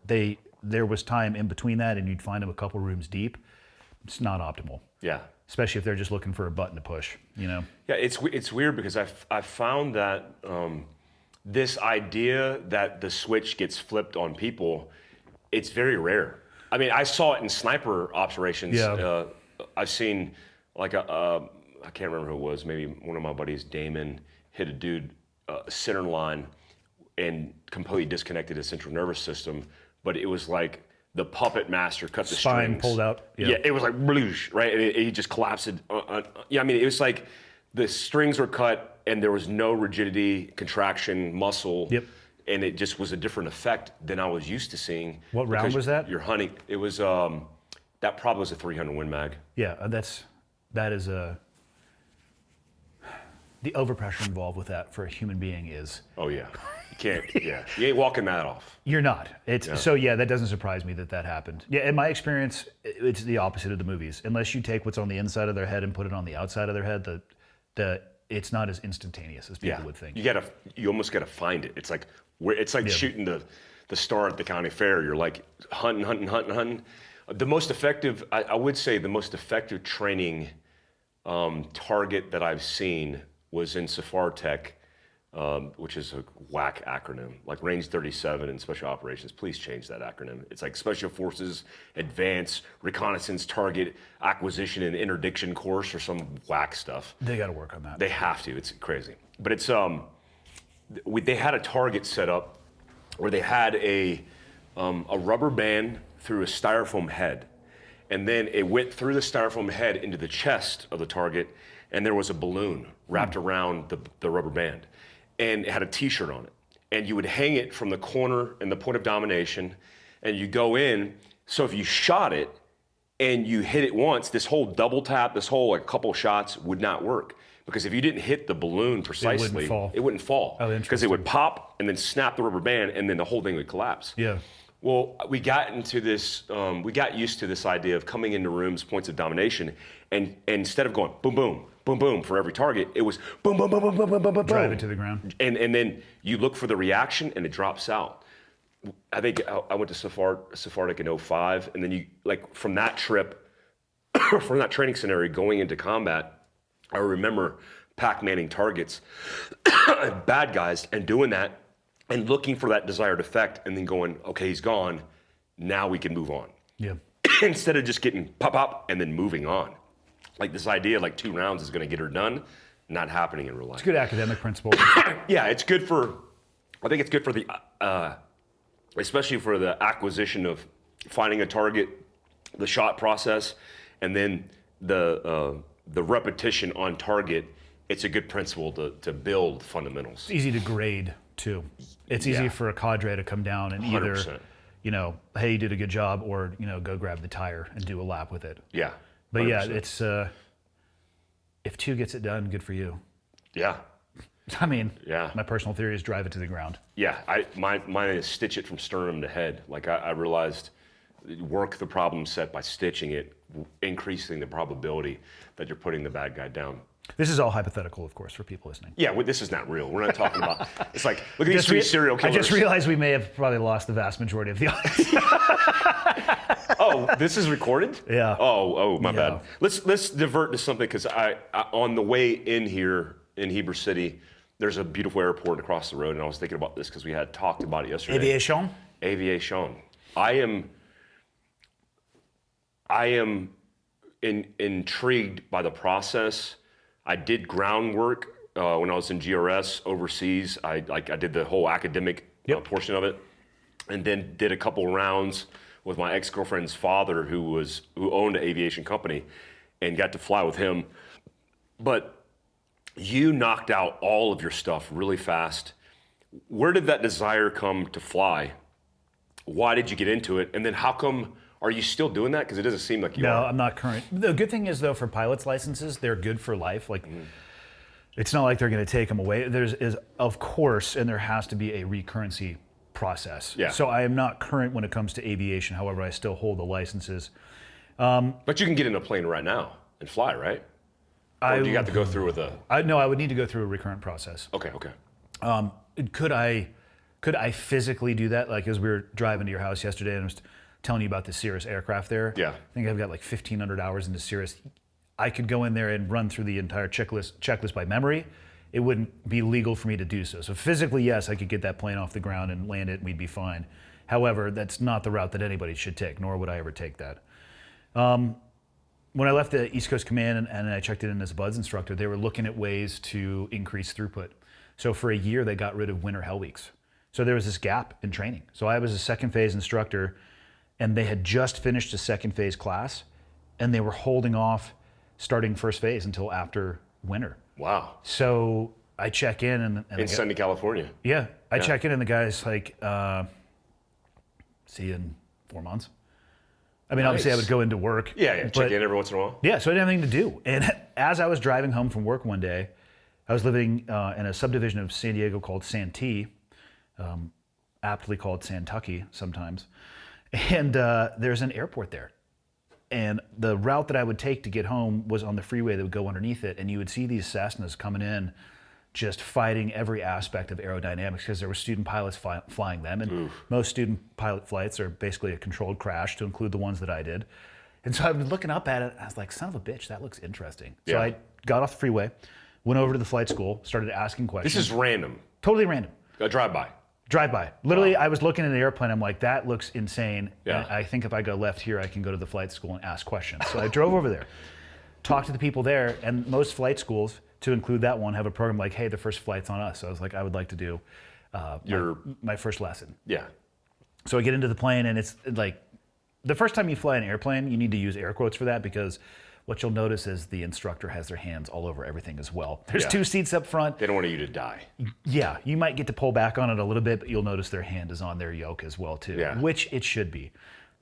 there was time in between that, and you'd find them a couple rooms deep. It's not optimal. Yeah. Especially if they're just looking for a button to push, Yeah, it's weird because I found that this idea that the switch gets flipped on people, it's very rare. I saw it in sniper operations. Yeah. I've seen like I can't remember who it was, maybe one of my buddies, Damon, hit a dude center line and completely disconnected his central nervous system, but it was like the puppet master cut the Spine strings. pulled out. Yeah, it was like bloosh, right? And he just collapsed. It was like the strings were cut and there was no rigidity, contraction, muscle. Yep. And it just was a different effect than I was used to seeing. What round was that? You're hunting. It was that probably was a 300 Win Mag. Yeah, that is the overpressure involved with that for a human being is. Oh yeah, you can't. Yeah, you ain't walking that off. You're not. So yeah, that doesn't surprise me that happened. Yeah, in my experience, it's the opposite of the movies. Unless you take what's on the inside of their head and put it on the outside of their head, it's not as instantaneous as people would think. You almost gotta find it. It's like shooting the star at the county fair. You're like hunting. The most effective, I would say, the most effective training target that I've seen was in Safar Tech, which is a whack acronym, like Range 37 in Special Operations. Please change that acronym. It's like Special Forces Advanced Reconnaissance Target Acquisition and Interdiction Course or some whack stuff. They got to work on that. They have to. It's crazy. But it's they had a target set up where they had a rubber band through a styrofoam head, and then it went through the styrofoam head into the chest of the target, and there was a balloon wrapped around the rubber band, and it had a T-shirt on it, and you would hang it from the corner and the point of domination, and you go in. So if you shot it and you hit it once, this whole double tap, this whole like couple shots would not work, because if you didn't hit the balloon precisely, it wouldn't fall. Oh, because it would pop and then snap the rubber band, and then the whole thing would collapse. Yeah. Well, we got into this. We got used to this idea of coming into rooms, points of domination, and instead of going boom, boom, boom, boom for every target, it was boom, boom, boom, boom, boom, boom, boom, boom. Drive it to the ground. And then you look for the reaction, and it drops out. I think I went to Sephardic in 05, and then you like from that trip, from that training scenario going into combat, I remember pack-manning targets, bad guys, and doing that, and looking for that desired effect, and then going, okay, he's gone, now we can move on. Yeah. Instead of just getting pop, and then moving on. Like this idea, like 2 rounds is gonna get her done, not happening in real life. It's a good academic principle. Yeah, it's good for, I think it's good for the, especially for the acquisition of finding a target, the shot process, and then the repetition on target. It's a good principle to build fundamentals. It's easy to grade too. It's easy Yeah. for a cadre to come down and either, 100%. hey, you did a good job, or, go grab the tire and do a lap with it. Yeah. But 100%. yeah, it's, if 2 gets it done, good for you. Yeah. I mean, Yeah. my personal theory is drive it to the ground. Yeah, mine is stitch it from sternum to head. Like I realized, work the problem set by stitching it, increasing the probability that you're putting the bad guy down. This is all hypothetical, of course, for people listening. Yeah, well, this is not real. We're not talking about. It's like look at these 3 serial killers. I just realized we may have probably lost the vast majority of the audience. Oh, this is recorded? Yeah. Oh, my Yeah. bad. Let's divert to something because I on the way in here in Heber City, there's a beautiful airport across the road, and I was thinking about this because we had talked about it yesterday. Aviation? Aviation. I am intrigued by the process. I did groundwork when I was in GRS overseas. I did the whole academic portion of it, and then did a couple rounds with my ex-girlfriend's father, who owned an aviation company, and got to fly with him. But you knocked out all of your stuff really fast. Where did that desire come to fly? Why did you get into it? And then how come, are you still doing that? Because it doesn't seem like you No, are. I'm not current. The good thing is, though, for pilot's licenses, they're good for life. Like, it's not like they're going to take them away. Of course, and there has to be a recurrency process. Yeah. So I am not current when it comes to aviation. However, I still hold the licenses. But you can get in a plane right now and fly, right? Or do you have to go through with a... No, I would need to go through a recurrent process. Okay. Could I physically do that? Like, as we were driving to your house yesterday, and I was telling you about the Cirrus aircraft there. Yeah. I think I've got like 1,500 hours into Cirrus. I could go in there and run through the entire checklist by memory. It wouldn't be legal for me to do so. So physically, yes, I could get that plane off the ground and land it, and we'd be fine. However, that's not the route that anybody should take, nor would I ever take that. When I left the East Coast Command and I checked in as a BUDS instructor, they were looking at ways to increase throughput. So for a year, they got rid of winter hell weeks. So there was this gap in training. So I was a second phase instructor, and they had just finished a second phase class, and they were holding off starting first phase until after winter. Wow. So I check in, and In sunny California. yeah, I check in, and the guy's like, see you in 4 months. I mean, obviously I would go into work. Yeah, check in every once in a while. Yeah, so I didn't have anything to do. And as I was driving home from work one day, I was living in a subdivision of San Diego called Santee, aptly called Santucky sometimes. And there's an airport there. And the route that I would take to get home was on the freeway that would go underneath it. And you would see these Cessnas coming in, just fighting every aspect of aerodynamics, because there were student pilots flying them. And most student pilot flights are basically a controlled crash, to include the ones that I did. And so I was looking up at it, and I was like, son of a bitch, that looks interesting. So Yeah. I got off the freeway, went over to the flight school, started asking questions. This is random. Totally random. A drive-by. Drive-by. Literally, I was looking at an airplane. I'm like, that looks insane. Yeah. And I think if I go left here, I can go to the flight school and ask questions. So I drove over there, talked to the people there, and most flight schools, to include that one, have a program like, hey, the first flight's on us. So I was like, I would like to do my first lesson. Yeah. So I get into the plane, and it's like, the first time you fly an airplane, you need to use air quotes for that, because what you'll notice is the instructor has their hands all over everything as well. There's Yeah. 2 seats up front. They don't want you to die. Yeah, you might get to pull back on it a little bit, but you'll notice their hand is on their yoke as well too, Yeah. which it should be.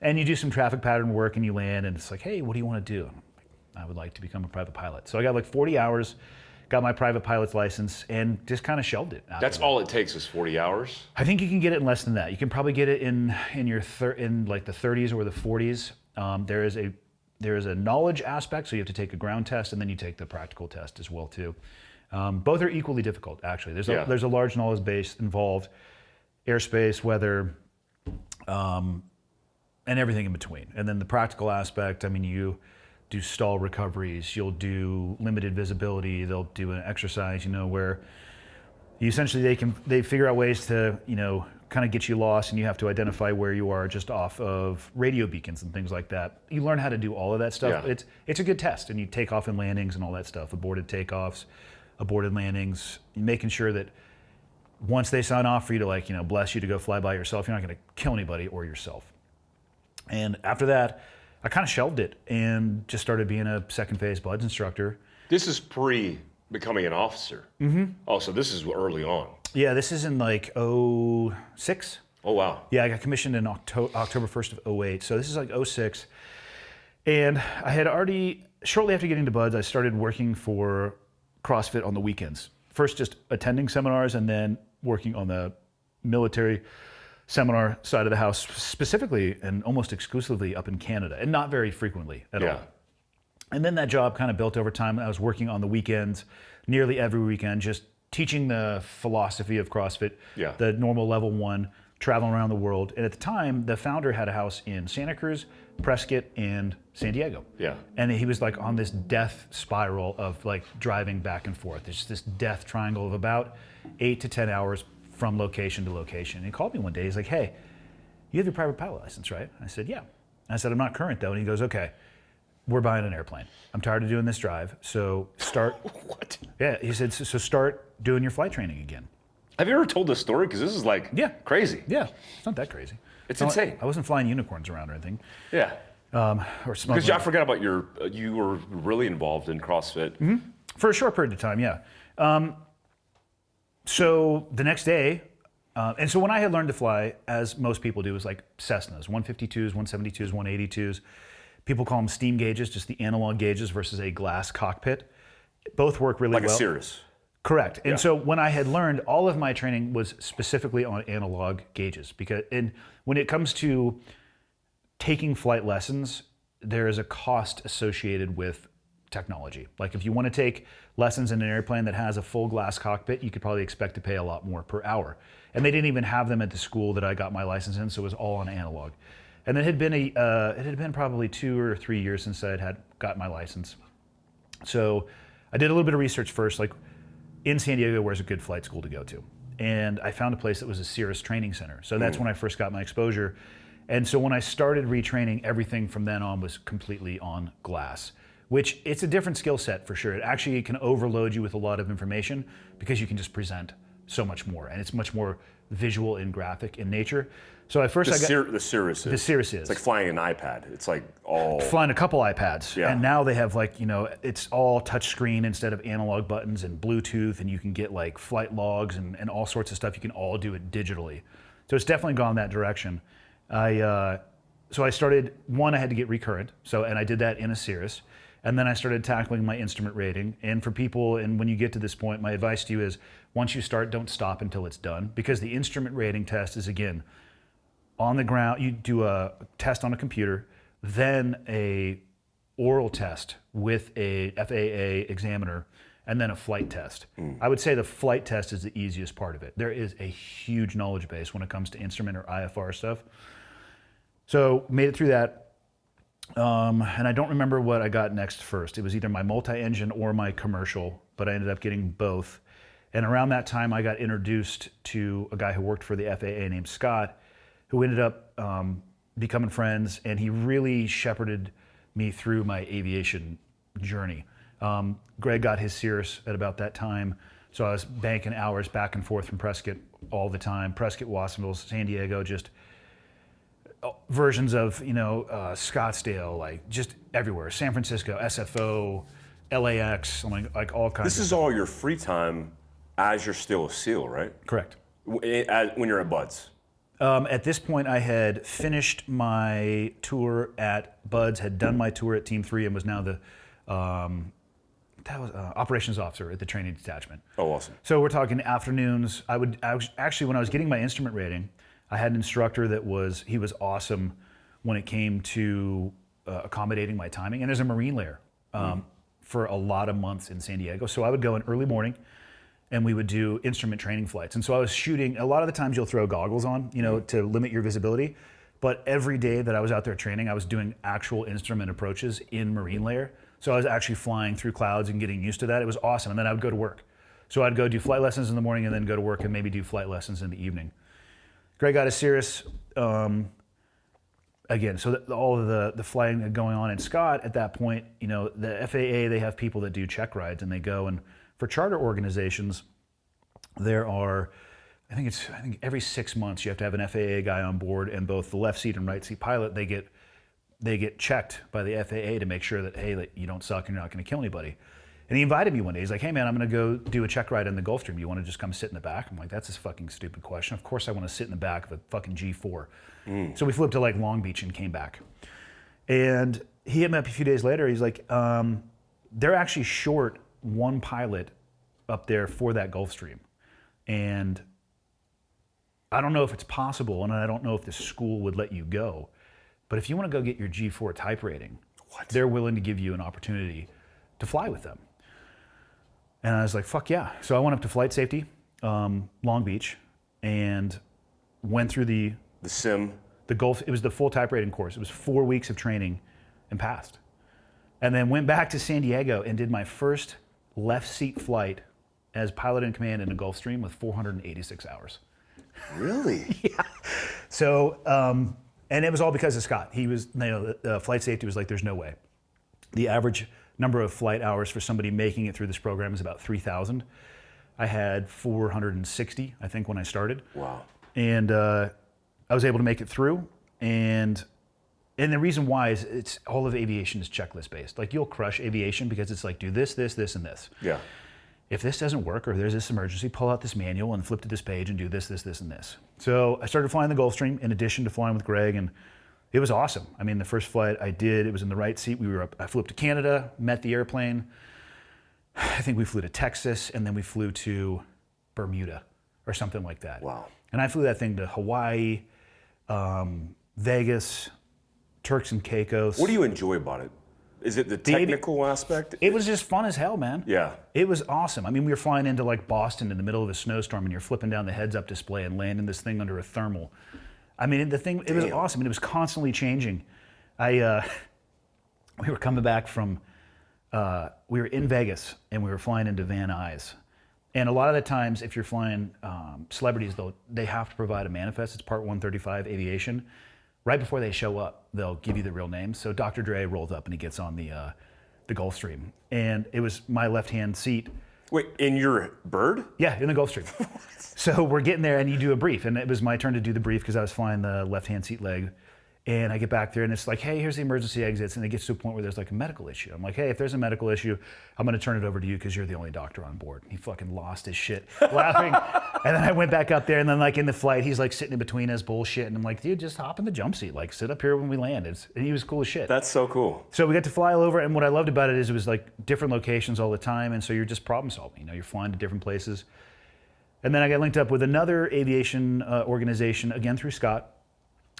And you do some traffic pattern work, and you land, and it's like, hey, what do you want to do? And I'm like, I would like to become a private pilot. So I got like 40 hours got my private pilot's license, and just kind of shelved it. That's all it takes is 40 hours? I think you can get it in less than that. You can probably get it in like the 30s or the 40s. There is a knowledge aspect, so you have to take a ground test, and then you take the practical test as well too. Both are equally difficult, actually. There's a large knowledge base involved, airspace, weather, and everything in between. And then the practical aspect, I mean, you do stall recoveries, you'll do limited visibility, they'll do an exercise, where you essentially they figure out ways to, kind of get you lost, and you have to identify where you are just off of radio beacons and things like that. You learn how to do all of that stuff. Yeah. It's a good test, and you take off and landings and all that stuff, aborted takeoffs, aborted landings, making sure that once they sign off for you to bless you to go fly by yourself, you're not going to kill anybody or yourself. And after that, I kind of shelved it and just started being a second phase BUDS instructor. This is pre-becoming an officer. Mm-hmm. Oh, so this is early on. Yeah, this is in like 06. Oh, wow. Yeah, I got commissioned in October 1st of 08. So this is like 06. And I had already, shortly after getting to BUDS, I started working for CrossFit on the weekends. First just attending seminars, and then working on the military seminar side of the house, specifically and almost exclusively up in Canada, and not very frequently at all. And then that job kind of built over time. I was working on the weekends, nearly every weekend, just teaching the philosophy of CrossFit, the normal level 1, traveling around the world. And at the time, the founder had a house in Santa Cruz, Prescott, and San Diego. Yeah. And he was like on this death spiral of like driving back and forth. There's this death triangle of about 8 to 10 hours from location to location. And he called me one day. He's like, "Hey, you have your private pilot license, right?" I said, "Yeah." I said, "I'm not current though." And he goes, "Okay, we're buying an airplane. I'm tired of doing this drive. So start." What? Yeah, he said, so start doing your flight training again. Have you ever told this story? Because this is like crazy. Yeah, it's not that crazy. It's insane. I wasn't flying unicorns around or anything. Yeah. Or smuggling. Because I forgot about you were really involved in CrossFit. Mm-hmm. For a short period of time, yeah. So the next day, and so when I had learned to fly, as most people do, it was like Cessnas, 152s, 172s, 182s. People call them steam gauges, just the analog gauges versus a glass cockpit. Both work really well. Like a Cirrus. Correct. And so when I had learned, all of my training was specifically on analog gauges, and when it comes to taking flight lessons, there is a cost associated with technology. Like if you want to take lessons in an airplane that has a full glass cockpit, you could probably expect to pay a lot more per hour. And they didn't even have them at the school that I got my license in, so it was all on analog. And it had been probably 2 or 3 years since I had got my license. So I did a little bit of research first, like in San Diego, where's a good flight school to go to? And I found a place that was a Cirrus training center. So that's when I first got my exposure. And so when I started retraining, everything from then on was completely on glass, which it's a different skill set for sure. It actually can overload you with a lot of information because you can just present so much more, and it's much more visual and graphic in nature. So at first the Cirrus is. The Cirrus is. It's like flying an iPad. It's like all... Flying a couple iPads. Yeah. And now they have like, it's all touch screen instead of analog buttons, and Bluetooth, and you can get like flight logs and all sorts of stuff. You can all do it digitally. So it's definitely gone that direction. So I started, I had to get recurrent. And I did that in a Cirrus. And then I started tackling my instrument rating. And for people, and when you get to this point, my advice to you is, once you start, don't stop until it's done. Because the instrument rating test is, again, on the ground. You do a test on a computer, then a oral test with a FAA examiner, and then a flight test. I would say the flight test is the easiest part of it. There is a huge knowledge base when it comes to instrument or IFR stuff. So made it through that. And I don't remember what I got next first. It was either my multi-engine or my commercial, but I ended up getting both. And around that time, I got introduced to a guy who worked for the FAA named Scott, who ended up becoming friends, and he really shepherded me through my aviation journey. Greg got his Cirrus at about that time, so I was banking hours back and forth from Prescott all the time. Prescott, Watsonville, San Diego, just versions of, Scottsdale, like just everywhere. San Francisco, SFO, LAX, like all kinds. This is all your free time as you're still a SEAL, right? Correct. When you're at BUDS. At this point, I had finished my tour at BUDS, had done my tour at Team 3, and was now the that was operations officer at the training detachment. Oh, awesome. So we're talking afternoons. Actually, when I was getting my instrument rating, I had an instructor he was awesome when it came to accommodating my timing. And there's a Marine layer for a lot of months in San Diego. So I would go in early morning and we would do instrument training flights. And so I was shooting, a lot of the times you'll throw goggles on, to limit your visibility. But every day that I was out there training, I was doing actual instrument approaches in Marine layer. So I was actually flying through clouds and getting used to that. It was awesome. And then I would go to work. So I'd go do flight lessons in the morning and then go to work and maybe do flight lessons in the evening. Greg got a Cirrus, again, so all of the flying going on in Scott at that point, the FAA, they have people that do check rides and they go, and for charter organizations, there are, I think every 6 months you have to have an FAA guy on board, and both the left seat and right seat pilot, they get checked by the FAA to make sure that, hey, that you don't suck and you're not going to kill anybody. And he invited me one day. He's like, hey man, I'm going to go do a check ride in the Gulfstream. You want to just come sit in the back? I'm like, that's a fucking stupid question. Of course I want to sit in the back of a fucking G4. So we flew up to like Long Beach and came back. And he hit me up a few days later. He's like, they're actually short one pilot up there for that Gulfstream. And I don't know if it's possible, and I don't know if the school would let you go, but if you want to go get your G4 type rating, they're willing to give you an opportunity to fly with them. And I was like, fuck yeah. So I went up to flight safety, Long Beach, and went through the sim. The Gulf, it was the full type rating course. It was 4 weeks of training and passed. And then went back to San Diego and did my first left seat flight as pilot in command in a Gulfstream with 486 hours. Really? Yeah. So, and it was all because of Scott. He was, the flight safety was like, there's no way. The average number of flight hours for somebody making it through this program is about 3,000. I had 460, I think, when I started. Wow. And I was able to make it through. And the reason why is it's all of aviation is checklist based. Like you'll crush aviation because it's like, do this, this, this, and this. Yeah. If this doesn't work or there's this emergency, pull out this manual and flip to this page and do this, this, this, and this. So I started flying the Gulfstream in addition to flying with Greg, and it was awesome. I mean, the first flight I did, it was in the right seat. I flew up to Canada, met the airplane. I think we flew to Texas, and then we flew to Bermuda or something like that. Wow. And I flew that thing to Hawaii, Vegas, Turks and Caicos. What do you enjoy about it? Is it the technical aspect? It was just fun as hell, man. Yeah. It was awesome. I mean, we were flying into like Boston in the middle of a snowstorm, and you're flipping down the heads-up display and landing this thing under a thermal. I mean, it was awesome, and it was constantly changing. We were coming back from, we were in Vegas, and we were flying into Van Nuys. And a lot of the times, if you're flying celebrities, they have to provide a manifest. It's Part 135 aviation. Right before they show up, they'll give you the real names. So Dr. Dre rolls up and he gets on the Gulfstream. And it was my left-hand seat. Wait, in your bird? Yeah, in the Gulfstream. So we're getting there and you do a brief. And it was my turn to do the brief because I was flying the left-hand seat leg. And I get back there and it's like, hey, here's the emergency exits. And it gets to a point where there's like a medical issue. I'm like, hey, if there's a medical issue, I'm gonna turn it over to you because you're the only doctor on board. And he fucking lost his shit laughing. And then I went back up there and then like in the flight, he's like sitting in between us bullshit. And I'm like, dude, just hop in the jump seat. Like sit up here when we land. And he was cool as shit. That's so cool. So we got to fly all over. And what I loved about it is it was like different locations all the time. And so you're just problem solving. You're flying to different places. And then I got linked up with another aviation organization, again through Scott,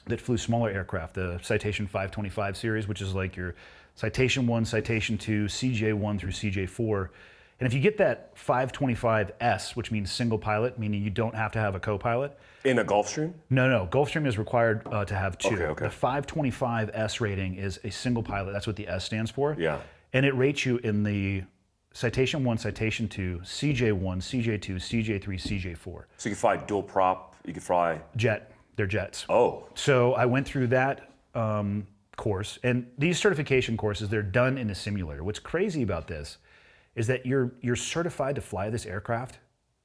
that flew smaller aircraft, the Citation 525 series, which is like your Citation 1, Citation 2, CJ1 through CJ4. And if you get that 525S, which means single pilot, meaning you don't have to have a co-pilot. In a Gulfstream? No. Gulfstream is required to have two. Okay. The 525S rating is a single pilot. That's what the S stands for. Yeah. And it rates you in the Citation 1, Citation 2, CJ1, CJ2, CJ3, CJ4. So you can fly dual prop, you can fly... Jet. They're jets. Oh. So I went through that course, and these certification courses, they're done in a simulator. What's crazy about this is that you're certified to fly this aircraft,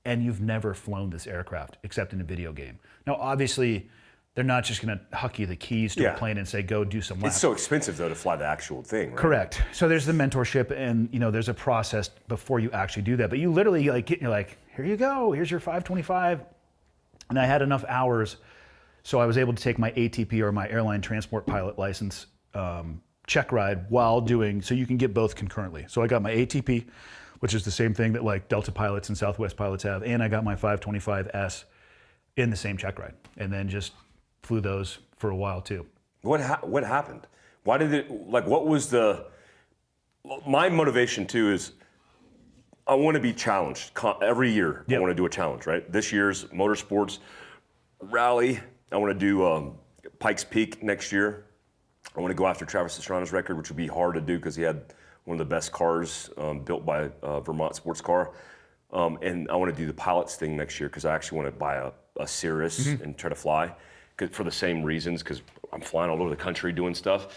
and you've never flown this aircraft except in a video game. Now, obviously, they're not just going to huck you the keys to a plane and say, go do some laps. It's so expensive, though, to fly the actual thing, right? Correct. So there's the mentorship, and there's a process before you actually do that. But you literally you're like, here you go, here's your 525. And I had enough hours. So I was able to take my ATP or my airline transport pilot license check ride while doing, so you can get both concurrently. So I got my ATP, which is the same thing that like Delta pilots and Southwest pilots have, and I got my 525S in the same check ride, and then just flew those for a while too. What happened? Why did it, like, what was my motivation too is I want to be challenged every year. Yep. I want to do a challenge, right? This year's motorsports rally, I want to do Pikes Peak next year. I want to go after Travis Pastrana's record, which would be hard to do because he had one of the best cars built by Vermont Sports Car. And I want to do the pilots thing next year because I actually want to buy a Cirrus and try to fly for the same reasons, because I'm flying all over the country doing stuff.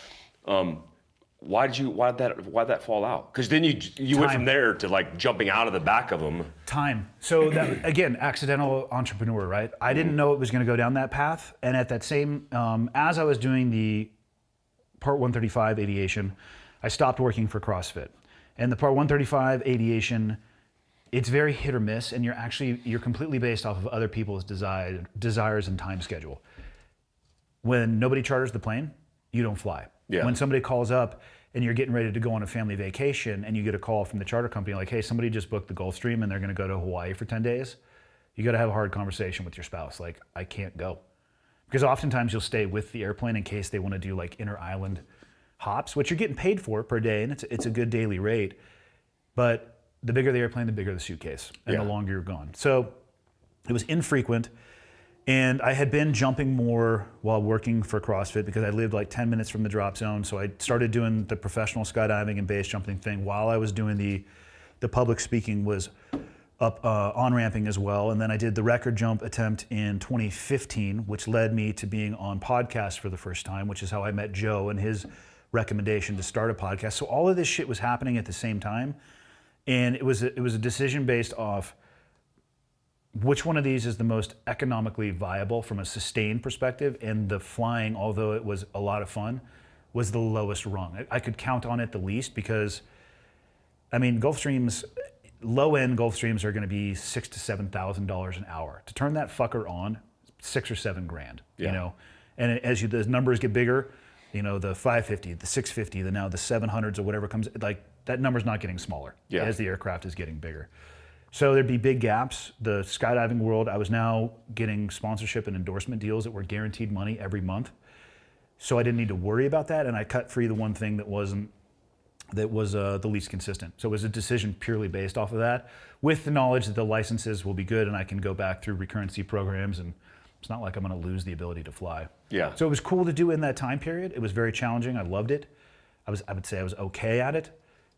Why'd that fall out? Because then you went from there to like jumping out of the back of them. Time. So that, again, accidental entrepreneur, right? I didn't know it was going to go down that path. And at that same, as I was doing the Part 135 aviation, I stopped working for CrossFit. And the Part 135 aviation, it's very hit or miss, and you're completely based off of other people's desires and time schedule. When nobody charters the plane, you don't fly. Yeah. When somebody calls up and you're getting ready to go on a family vacation and you get a call from the charter company like, hey, somebody just booked the Gulfstream and they're going to go to Hawaii for 10 days, you got to have a hard conversation with your spouse. Like, I can't go. Because oftentimes you'll stay with the airplane in case they want to do like inter-island hops, which you're getting paid for per day, and it's a good daily rate. But the bigger the airplane, the bigger the suitcase, and the longer you're gone. So it was infrequent. And I had been jumping more while working for CrossFit because I lived like 10 minutes from the drop zone. So I started doing the professional skydiving and base jumping thing while I was doing the public speaking, was up on-ramping as well. And then I did the record jump attempt in 2015, which led me to being on podcasts for the first time, which is how I met Joe and his recommendation to start a podcast. So all of this shit was happening at the same time. And it was a decision based off which one of these is the most economically viable from a sustained perspective, and the flying, although it was a lot of fun, was the lowest rung. I could count on it the least because, I mean, Gulfstreams, low-end Gulfstreams are going to be $6,000 to $7,000 an hour. To turn that fucker on, $6 or $7 grand, you know? And as the numbers get bigger, you know, the 550, the 650, now the 700s or whatever comes, like, that number's not getting smaller as the aircraft is getting bigger. So there'd be big gaps. The skydiving world, I was now getting sponsorship and endorsement deals that were guaranteed money every month. So I didn't need to worry about that, and I cut free the one thing that was the least consistent. So it was a decision purely based off of that, with the knowledge that the licenses will be good and I can go back through recurrency programs, and it's not like I'm gonna lose the ability to fly. Yeah. So it was cool to do in that time period. It was very challenging. I loved it. I would say I was okay at it.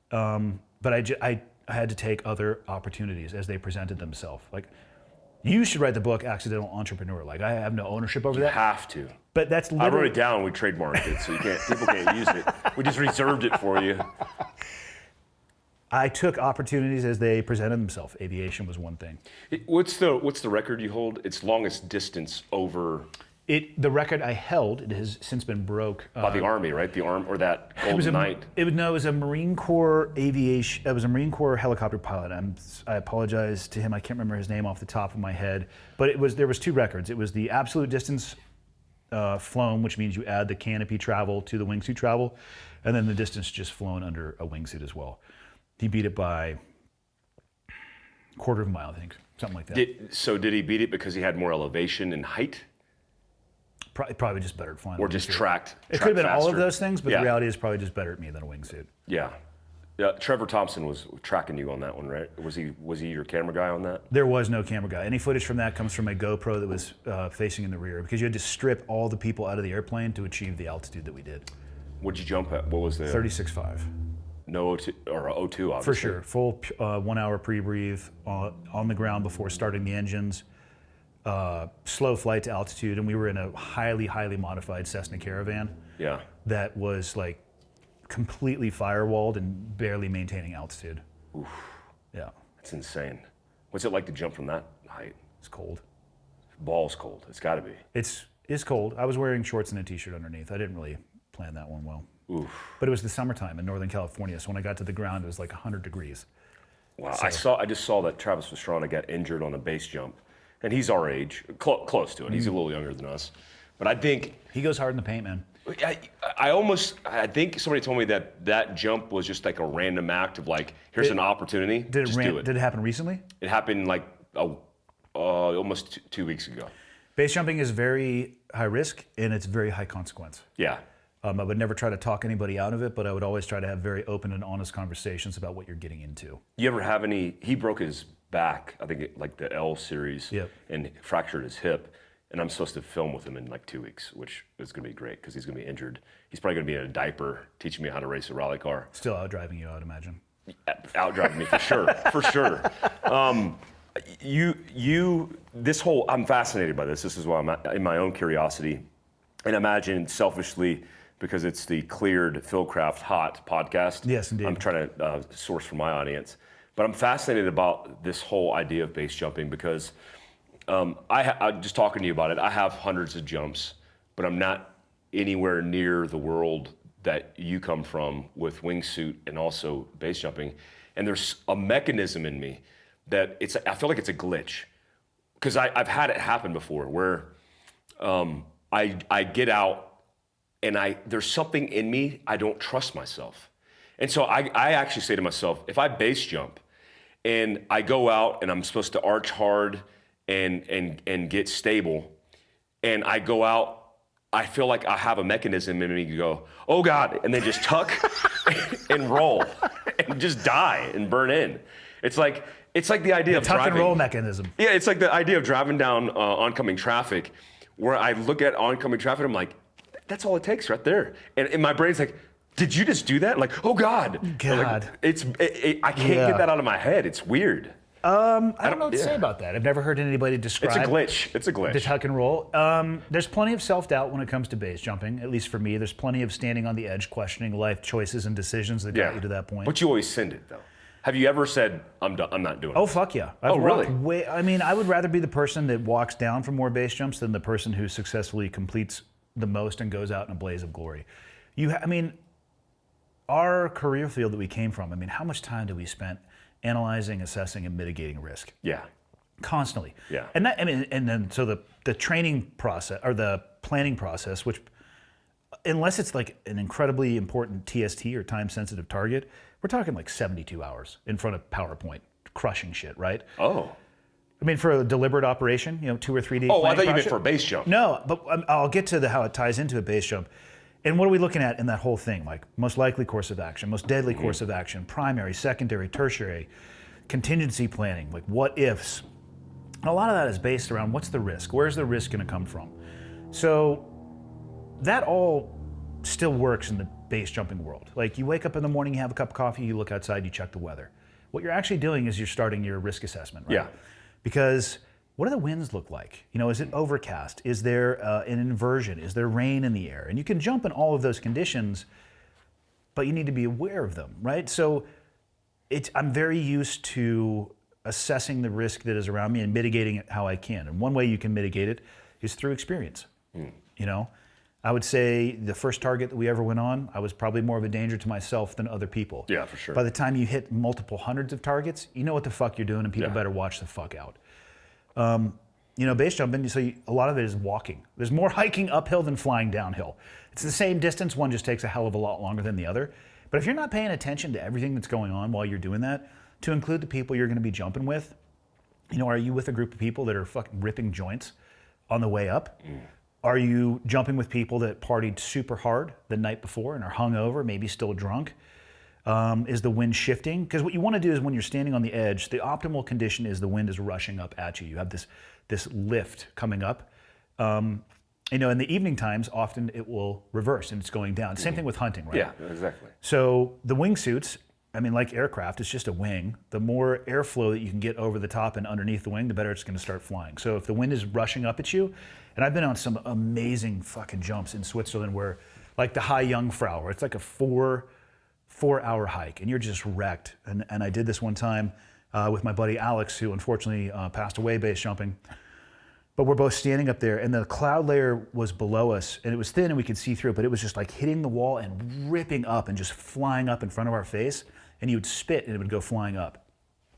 But I had to take other opportunities as they presented themselves. Like, you should write the book Accidental Entrepreneur. Like, I have no ownership over that. You have to. But that's I literally... wrote it down. We trademarked it, so people can't use it. We just reserved it for you. I took opportunities as they presented themselves. Aviation was one thing. What's the record you hold? It's longest distance over... The record I held, it has since been broke. By the Army, right? The Army, or that Golden Knight. It was a Marine Corps aviation. It was a Marine Corps helicopter pilot. I apologize to him. I can't remember his name off the top of my head. But there was two records. It was the absolute distance flown, which means you add the canopy travel to the wingsuit travel, and then the distance just flown under a wingsuit as well. He beat it by a quarter of a mile, I think, something like that. Did he beat it because he had more elevation and height? Probably just better at flying. Or just tracked. It could have been all of those things, but Yeah. the reality is probably just better at me than a wingsuit. Yeah. Yeah. Trevor Thompson was tracking you on that one, right? Was he your camera guy on that? There was no camera guy. Any footage from that comes from a GoPro that was facing in the rear, because you had to strip all the people out of the airplane to achieve the altitude that we did. What'd you jump at? What was the 36.5. No O2 or O2, obviously. For sure. Full 1 hour pre-breathe on the ground before starting the engines. Slow flight to altitude, and we were in a highly, highly modified Cessna Caravan. Yeah. That was like completely firewalled and barely maintaining altitude. Oof. Yeah. That's insane. What's it like to jump from that height? It's cold. Balls cold. It's got to be. It's cold. I was wearing shorts and a t-shirt underneath. I didn't really plan that one well. Oof. But it was the summertime in Northern California, so when I got to the ground, it was like 100 degrees. Wow. So, I just saw that Travis Pastrana got injured on a base jump, and he's our age, close to it. He's a little younger than us, but I think he goes hard in the paint, man. I think somebody told me that jump was just like a random act of like, here's an opportunity, Did it happen recently? It happened like almost 2 weeks ago. Base jumping is very high risk and it's very high consequence. Yeah. I would never try to talk anybody out of it, but I would always try to have very open and honest conversations about what you're getting into. You ever have he broke his back, I think like the L series, Yep. and fractured his hip. And I'm supposed to film with him in like 2 weeks, which is going to be great because he's going to be injured. He's probably going to be in a diaper teaching me how to race a rally car. Still out driving you, I would imagine. Outdriving me for sure, for sure. I'm fascinated by this. This is why I'm in my own curiosity. And imagine selfishly, because it's the Cleared FieldCraft Hot podcast. Yes, indeed. I'm trying to source for my audience. But I'm fascinated about this whole idea of base jumping because I'm just talking to you about it. I have hundreds of jumps, but I'm not anywhere near the world that you come from with wingsuit and also base jumping. And there's a mechanism in me that I feel like it's a glitch because I've had it happen before where I get out and there's something in me, I don't trust myself. And so I actually say to myself, if I base jump and I go out and I'm supposed to arch hard and get stable, and I go out, I feel like I have a mechanism in me to go, oh God, and then just tuck and roll and just die and burn in. It's like the idea of tuck driving. and roll mechanism. Yeah, it's like the idea of driving down oncoming traffic where I look at oncoming traffic, I'm like, that's all it takes right there. And my brain's like, did you just do that? Like, oh God. God. Like, I can't get that out of my head. It's weird. I don't know what to say about that. I've never heard anybody describe It's a glitch. the tuck and roll. There's plenty of self-doubt when it comes to base jumping, at least for me. There's plenty of standing on the edge, questioning life choices and decisions that got you to that point. But you always send it though. Have you ever said, I'm done, I'm not doing it? Oh, fuck yeah. Really? I would rather be the person that walks down for more base jumps than the person who successfully completes the most and goes out in a blaze of glory. Our career field that we came from, how much time do we spend analyzing, assessing, and mitigating risk? Yeah. Constantly. Yeah. And then the training process or the planning process, which unless it's like an incredibly important TST or time sensitive target, we're talking like 72 hours in front of PowerPoint, crushing shit, right? Oh. For a deliberate operation, 2 or 3 days. Oh, I thought you meant for a base jump. No, but I'll get to how it ties into a base jump. And what are we looking at in that whole thing? Like most likely course of action, most deadly course of action, primary, secondary, tertiary, contingency planning, like what ifs. And a lot of that is based around what's the risk? Where's the risk going to come from? So that all still works in the base jumping world. Like you wake up in the morning, you have a cup of coffee, you look outside, you check the weather. What you're actually doing is you're starting your risk assessment, right? Yeah. Because what do the winds look like? Is it overcast? Is there an inversion? Is there rain in the air? And you can jump in all of those conditions, but you need to be aware of them, right? So I'm very used to assessing the risk that is around me and mitigating it how I can. And one way you can mitigate it is through experience. I would say the first target that we ever went on, I was probably more of a danger to myself than other people. Yeah, for sure. By the time you hit multiple hundreds of targets, you know what the fuck you're doing, and people better watch the fuck out. Base jumping, so a lot of it is walking. There's more hiking uphill than flying downhill. It's the same distance, one just takes a hell of a lot longer than the other. But if you're not paying attention to everything that's going on while you're doing that, to include the people you're going to be jumping with, are you with a group of people that are fucking ripping joints on the way up? Are you jumping with people that partied super hard the night before and are hungover, maybe still drunk? Is the wind shifting? Because what you want to do is when you're standing on the edge, the optimal condition is the wind is rushing up at you. You have this lift coming up. In the evening times, often it will reverse and it's going down. Same thing with hunting, right? Yeah, exactly. So the wingsuits, like aircraft, it's just a wing. The more airflow that you can get over the top and underneath the wing, the better it's going to start flying. So if the wind is rushing up at you, and I've been on some amazing fucking jumps in Switzerland where, like the High Jungfrau, where it's like a four-hour hike, and you're just wrecked. And I did this one time with my buddy Alex, who unfortunately passed away base jumping. But we're both standing up there, and the cloud layer was below us, and it was thin and we could see through it, but it was just like hitting the wall and ripping up and just flying up in front of our face, and you would spit and it would go flying up.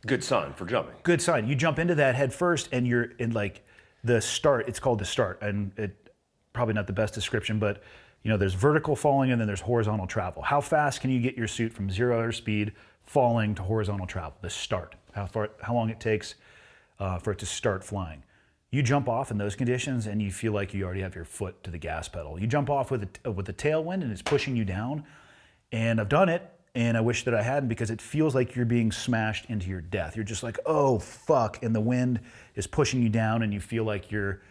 Good sign for jumping. Good sign. You jump into that head first, and you're in like the start. It's called the start, and it probably not the best description, but there's vertical falling and then there's horizontal travel. How fast can you get your suit from 0 airspeed falling to horizontal travel? The start, how long it takes for it to start flying. You jump off in those conditions and you feel like you already have your foot to the gas pedal. You jump off with a tailwind and it's pushing you down. And I've done it, and I wish that I hadn't, because it feels like you're being smashed into your death. You're just like, oh fuck, and the wind is pushing you down, and you feel like you're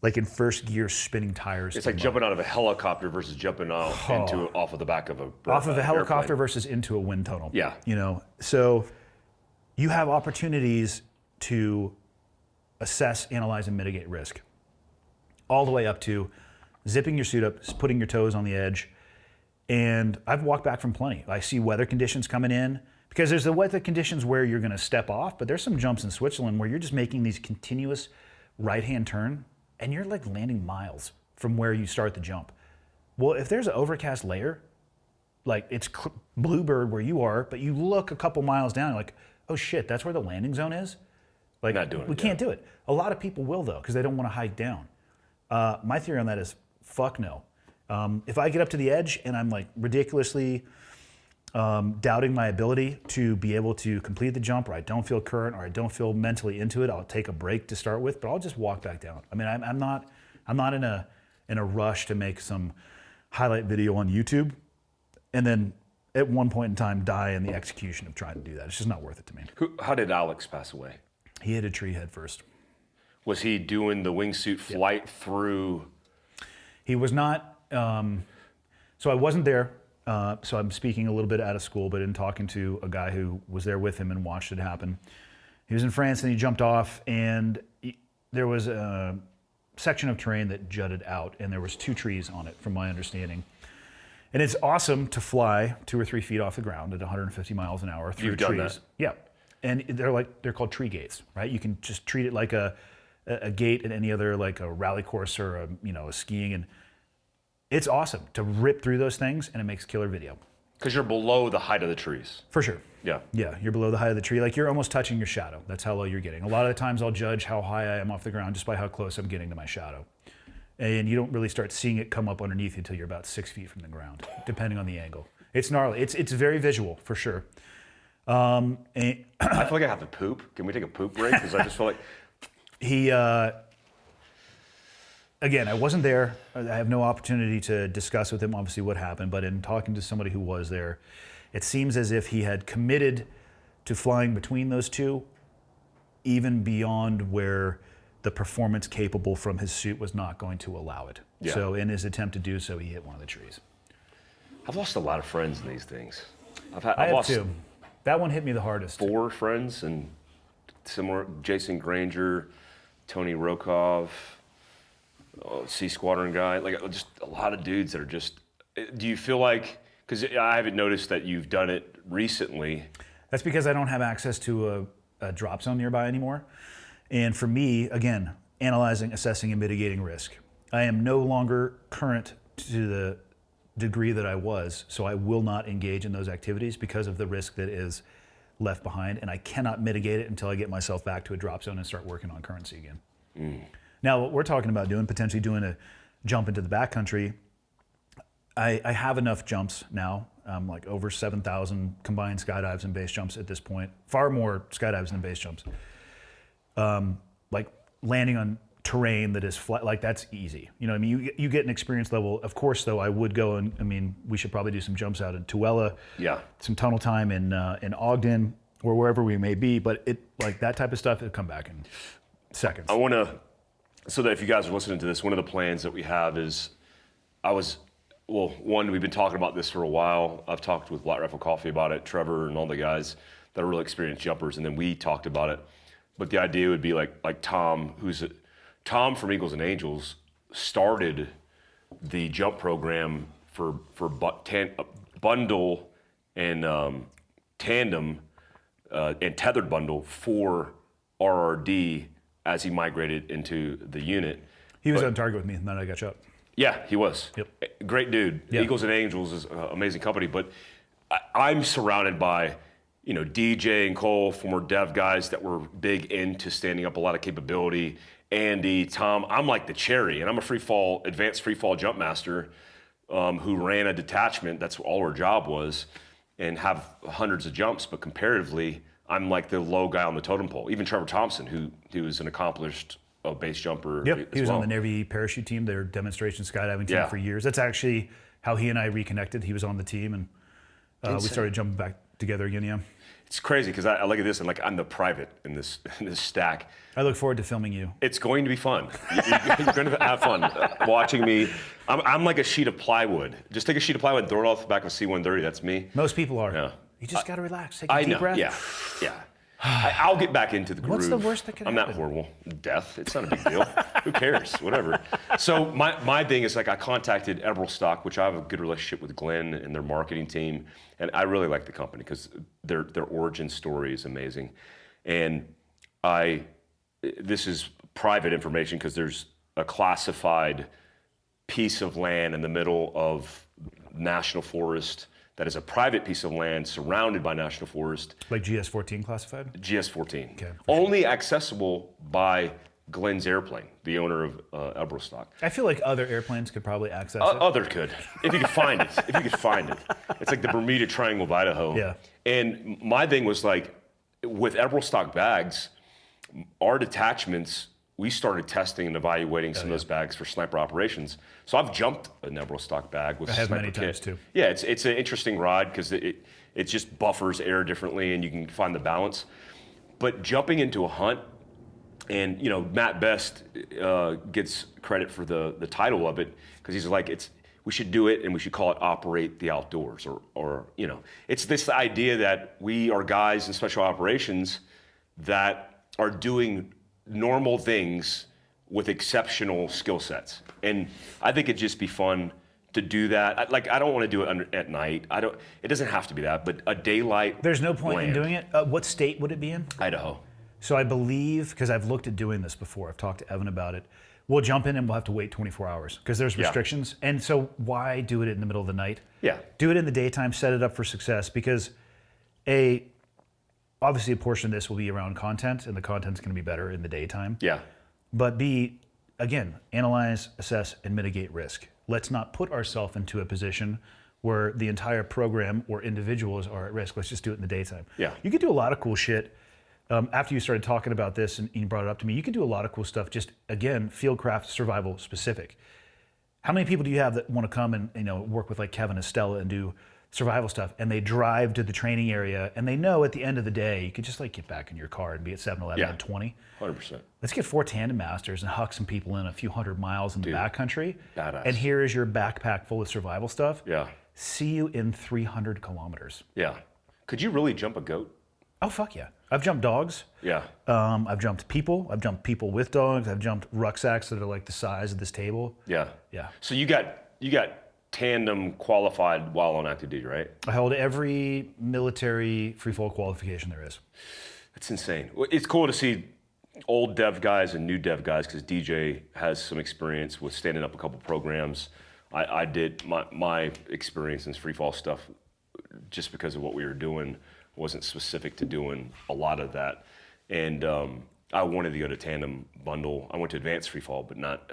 like in first gear spinning tires. It's like jumping out of a helicopter versus jumping off off of the back of off of a helicopter airplane. Versus into a wind tunnel. Yeah. So you have opportunities to assess, analyze, and mitigate risk, all the way up to zipping your suit up, putting your toes on the edge. And I've walked back from plenty. I see weather conditions coming in, because there's the weather conditions where you're going to step off, but there's some jumps in Switzerland where you're just making these continuous right-hand turn, and you're like landing miles from where you start the jump. Well, if there's an overcast layer, like it's bluebird where you are, but you look a couple miles down, like, oh shit, that's where the landing zone is? Like, not doing it. We can't do it. A lot of people will, though, because they don't want to hike down. My theory on that is fuck no. If I get up to the edge and I'm like ridiculously doubting my ability to be able to complete the jump, or I don't feel current, or I don't feel mentally into it, I'll take a break to start with, but I'll just walk back down. I mean, I'm not in a rush to make some highlight video on YouTube and then at one point in time die in the execution of trying to do that. It's just not worth it to me. How did Alex pass away? He hit a tree head first. Was he doing the wingsuit flight through? He was not. So I wasn't there. So I'm speaking a little bit out of school, but in talking to a guy who was there with him and watched it happen. He was in France and he jumped off, and there was a section of terrain that jutted out, and there was 2 trees on it, from my understanding. And it's awesome to fly 2 or 3 feet off the ground at 150 miles an hour through trees. You've done that? Yeah. And they're called tree gates, right? You can just treat it like a gate at any other, like a rally course or a skiing, and it's awesome to rip through those things, and it makes killer video. Because you're below the height of the trees. For sure. Yeah. Yeah, you're below the height of the tree. Like, you're almost touching your shadow. That's how low you're getting. A lot of the times I'll judge how high I am off the ground just by how close I'm getting to my shadow. And you don't really start seeing it come up underneath you until you're about 6 feet from the ground, depending on the angle. It's gnarly. It's very visual, for sure. I feel like I have to poop. Can we take a poop break? Because I just feel like... He, again, I wasn't there. I have no opportunity to discuss with him, obviously, what happened. But in talking to somebody who was there, it seems as if he had committed to flying between those 2, even beyond where the performance capable from his suit was not going to allow it. Yeah. So in his attempt to do so, he hit one of the trees. I've lost a lot of friends in these things. I I've have lost 2. That one hit me the hardest. 4 friends, and similar: Jason Granger, Tony Rokov, C Squadron guy. Like, just a lot of dudes that are just. Do you feel like? Because I haven't noticed that you've done it recently. That's because I don't have access to a drop zone nearby anymore. And for me, again, analyzing, assessing, and mitigating risk. I am no longer current to the degree that I was, so I will not engage in those activities because of the risk that is left behind, and I cannot mitigate it until I get myself back to a drop zone and start working on currency again. Now, what we're talking about doing, potentially doing a jump into the backcountry, I have enough jumps now, like over 7,000 combined skydives and base jumps at this point, far more skydives than base jumps. Like landing on terrain that is flat, like that's easy. You know what I mean? You get an experience level. Of course, though, I would go and, I mean, we should probably do some jumps out in Tooele, some tunnel time in Ogden or wherever we may be, but it, like that type of stuff, it'll come back in seconds. I want to, so that if you guys are listening to this, one of the plans that we have is, one, we've been talking about this for a while. I've talked with Black Rifle Coffee about it, Trevor and all the guys that are really experienced jumpers, and then we talked about it. But the idea would be like Tom, Tom from Eagles and Angels started the jump program for bundle and tandem and tethered bundle for RRD as he migrated into the unit. He was on target with me, and then I got shot. Yeah, he was. Yep. Great dude. Yeah. Eagles and Angels is an amazing company, but I'm surrounded by, DJ and Cole, former dev guys that were big into standing up a lot of capability. Andy, Tom, I'm like the cherry, and I'm a advanced free fall jump master. who ran a detachment. That's all her job was, and have hundreds of jumps. But comparatively, I'm like the low guy on the totem pole. Even Trevor Thompson, who is an accomplished base jumper. Yep, he was on the Navy parachute team, their demonstration skydiving team for years. That's actually how he and I reconnected. He was on the team, and we started jumping back together again. Yeah, it's crazy because I look at this and like I'm the private in this stack. I look forward to filming you. It's going to be fun. You're going to have fun watching me. I'm like a sheet of plywood. Just take a sheet of plywood and throw it off the back of a C-130. That's me. Most people are. Yeah. You just got to relax. Take a deep breath. Yeah. I'll get back into the groove. What's the worst that could happen? I'm not horrible. Death. It's not a big deal. Who cares? Whatever. So my thing is like I contacted Eberlstock, which I have a good relationship with Glenn and their marketing team, and I really like the company because their origin story is amazing. And this is private information because there's a classified piece of land in the middle of national forest that is a private piece of land surrounded by national forest. Like GS-14 classified? GS-14. Okay. Only accessible by Glenn's airplane, the owner of Eberlstock. I feel like other airplanes could probably access it. Other could, if you could find it. If you could find it. It's like the Bermuda Triangle of Idaho. Yeah. And my thing was like, with Eberlstock bags, our detachments, we started testing and evaluating some of those bags for sniper operations. So I've jumped an Eberlstock bag with a sniper many kit. times too. Yeah, it's an interesting ride because it just buffers air differently and you can find the balance. But jumping into a hunt, and Matt Best gets credit for the title of it because he's like we should do it and we should call it Operate the Outdoors or it's this idea that we are guys in special operations that are doing normal things with exceptional skill sets. And I think it'd just be fun to do that. I don't want to do it at night. It doesn't have to be that, but a daylight. There's no point land. in doing it. What state would it be in? Idaho. So I believe, because I've looked at doing this before, I've talked to Evan about it, we'll jump in and we'll have to wait 24 hours because there's restrictions. And so why do it in the middle of the night? Yeah. Do it in the daytime, set it up for success because obviously a portion of this will be around content and the content's going to be better in the daytime. Yeah. But B, again, analyze, assess, and mitigate risk. Let's not put ourselves into a position where the entire program or individuals are at risk. Let's just do it in the daytime. Yeah. You could do a lot of cool shit. After you started talking about this and you brought it up to me, you could do a lot of cool stuff, just, again, FieldCraft survival specific. How many people do you have that want to come and work with like Kevin and Stella and do survival stuff, and they drive to the training area, and they know at the end of the day, you could just like get back in your car and be at 7-Eleven at 20. 100%. Let's get 4 tandem masters and huck some people in a few hundred miles in the backcountry. Badass. And here is your backpack full of survival stuff. Yeah. See you in 300 kilometers. Yeah. Could you really jump a goat? Oh, fuck yeah. I've jumped dogs. Yeah. I've jumped people. I've jumped people with dogs. I've jumped rucksacks that are like the size of this table. Yeah. Yeah. So you got tandem qualified while on active duty, right? I hold every military free fall qualification there is. That's insane. It's cool to see old dev guys and new dev guys because DJ has some experience with standing up a couple programs. I did my experience in free fall stuff just because of what we were doing wasn't specific to doing a lot of that. And I wanted to go to tandem bundle. I went to advanced free fall, but not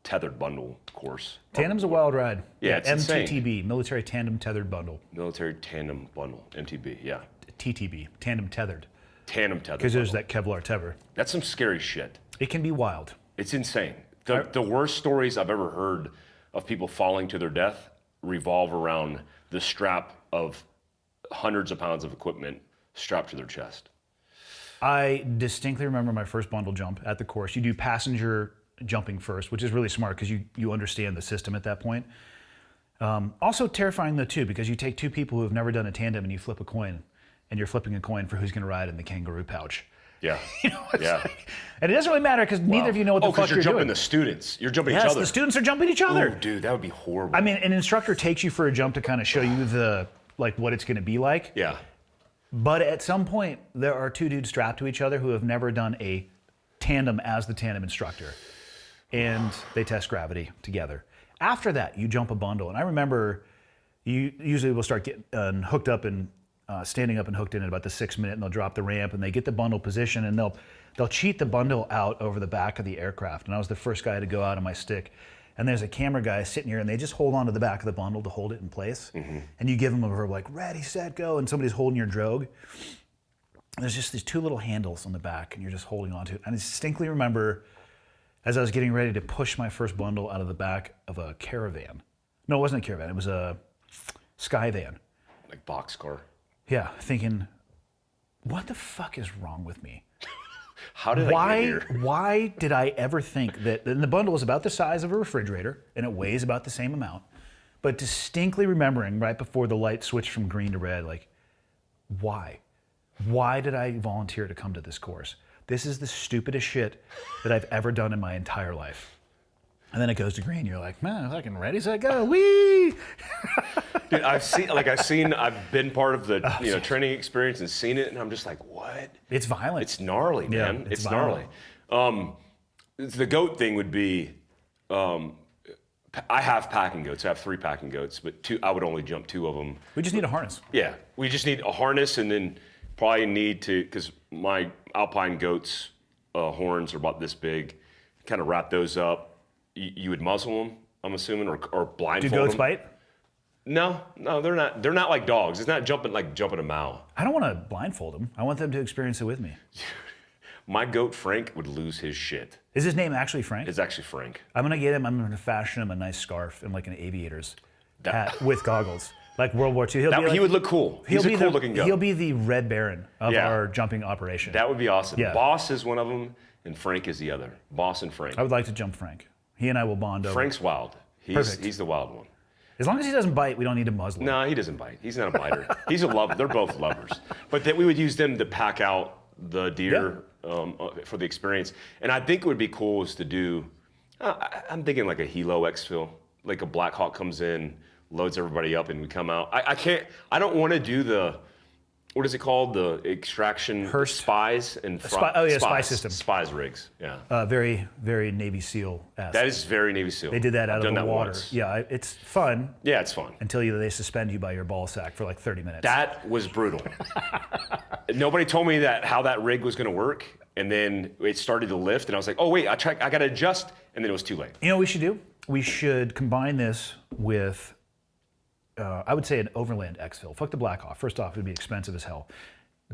tethered bundle course. Tandem's a wild ride. Yeah, it's MTTB, insane. Military Tandem Tethered Bundle. Military tandem bundle, MTB, yeah. TTB, Tandem Tethered. Tandem tethered. Because there's that Kevlar tether. That's some scary shit. It can be wild. It's insane. The worst stories I've ever heard of people falling to their death revolve around the strap of hundreds of pounds of equipment strapped to their chest. I distinctly remember my first bundle jump at the course. You do passenger jumping first, which is really smart because you understand the system at that point. Also terrifying though too, because you take 2 people who have never done a tandem and you flip a coin, and you're flipping a coin for who's going to ride in the kangaroo pouch. Yeah. And it doesn't really matter because neither of you know what the fuck you're jumping doing. the students. You're jumping each Yes, other. the students are jumping each other. Oh, dude, that would be horrible. I mean, an instructor takes you for a jump to kind of show you what it's going to be like. Yeah. But at some point, there are 2 dudes strapped to each other who have never done a tandem as the tandem instructor. And they test gravity together. After that, you jump a bundle. And I remember you usually will start getting hooked up and standing up and hooked in at about the 6th minute, and they'll drop the ramp and they get the bundle position and they'll cheat the bundle out over the back of the aircraft. And I was the first guy to go out on my stick and there's a camera guy sitting here, and they just hold on to the back of the bundle to hold it in place. And you give them a verb like, ready, set, go, and somebody's holding your drogue. There's just these 2 little handles on the back, and you're just holding on to it. And I distinctly remember as I was getting ready to push my first bundle out of the back of a caravan. No, it wasn't a caravan. It was a sky van. Like boxcar. Yeah, thinking, what the fuck is wrong with me? How did I get here? Why did I ever think that? And the bundle is about the size of a refrigerator, and it weighs about the same amount. But distinctly remembering right before the light switched from green to red, like, why? Why did I volunteer to come to this course? This is the stupidest shit that I've ever done in my entire life. And then it goes to green. You're like, man, fucking ready, set, go, wee! Dude, I've been part of the training experience and seen it, and I'm just like, what? It's violent. It's gnarly, man. Yeah, it's gnarly. The goat thing would be, I have packing goats. I have 3 packing goats, but I would only jump 2 of them. We just need a harness. Yeah, we just need a harness, and then probably need to, because my alpine goats' horns are about this big, kind of wrap those up. You would muzzle them, I'm assuming, or blindfold them. Do goats bite? No, they're not. They're not like dogs. It's not jumping a mile. I don't want to blindfold them. I want them to experience it with me. My goat Frank would lose his shit. Is his name actually Frank? It's actually Frank. I'm gonna get him. I'm gonna fashion him a nice scarf and like an aviator's hat with goggles, like World War II. He would look cool. He's a cool-looking goat. He'll be the Red Baron of our jumping operation. That would be awesome. Yeah. Boss is one of them, and Frank is the other. Boss and Frank. I would like to jump Frank. He and I will bond over. Frank's wild. He's the wild one. As long as he doesn't bite, we don't need to muzzle him. No, he doesn't bite. He's not a biter. He's a lover. They're both lovers. But we would use them to pack out the deer for the experience. And I think it would be cool is to do, I'm thinking like a Hilo exfil. Like a Black Hawk comes in, loads everybody up, and we come out. I don't want to do the, what is it called? The extraction Hearst? Spies and spy system. Spies rigs, yeah. Very, very Navy SEAL-esque. That is very Navy SEAL. They did that out of the water. Once. Yeah, it's fun. Yeah, it's fun. Until they suspend you by your ball sack for like 30 minutes. That was brutal. Nobody told me how that rig was going to work, and then it started to lift, and I was like, oh wait, I got to adjust, and then it was too late. You know what we should do? We should combine this with, I would say, an overland exfil. Fuck the Black Hawk. First off, it would be expensive as hell.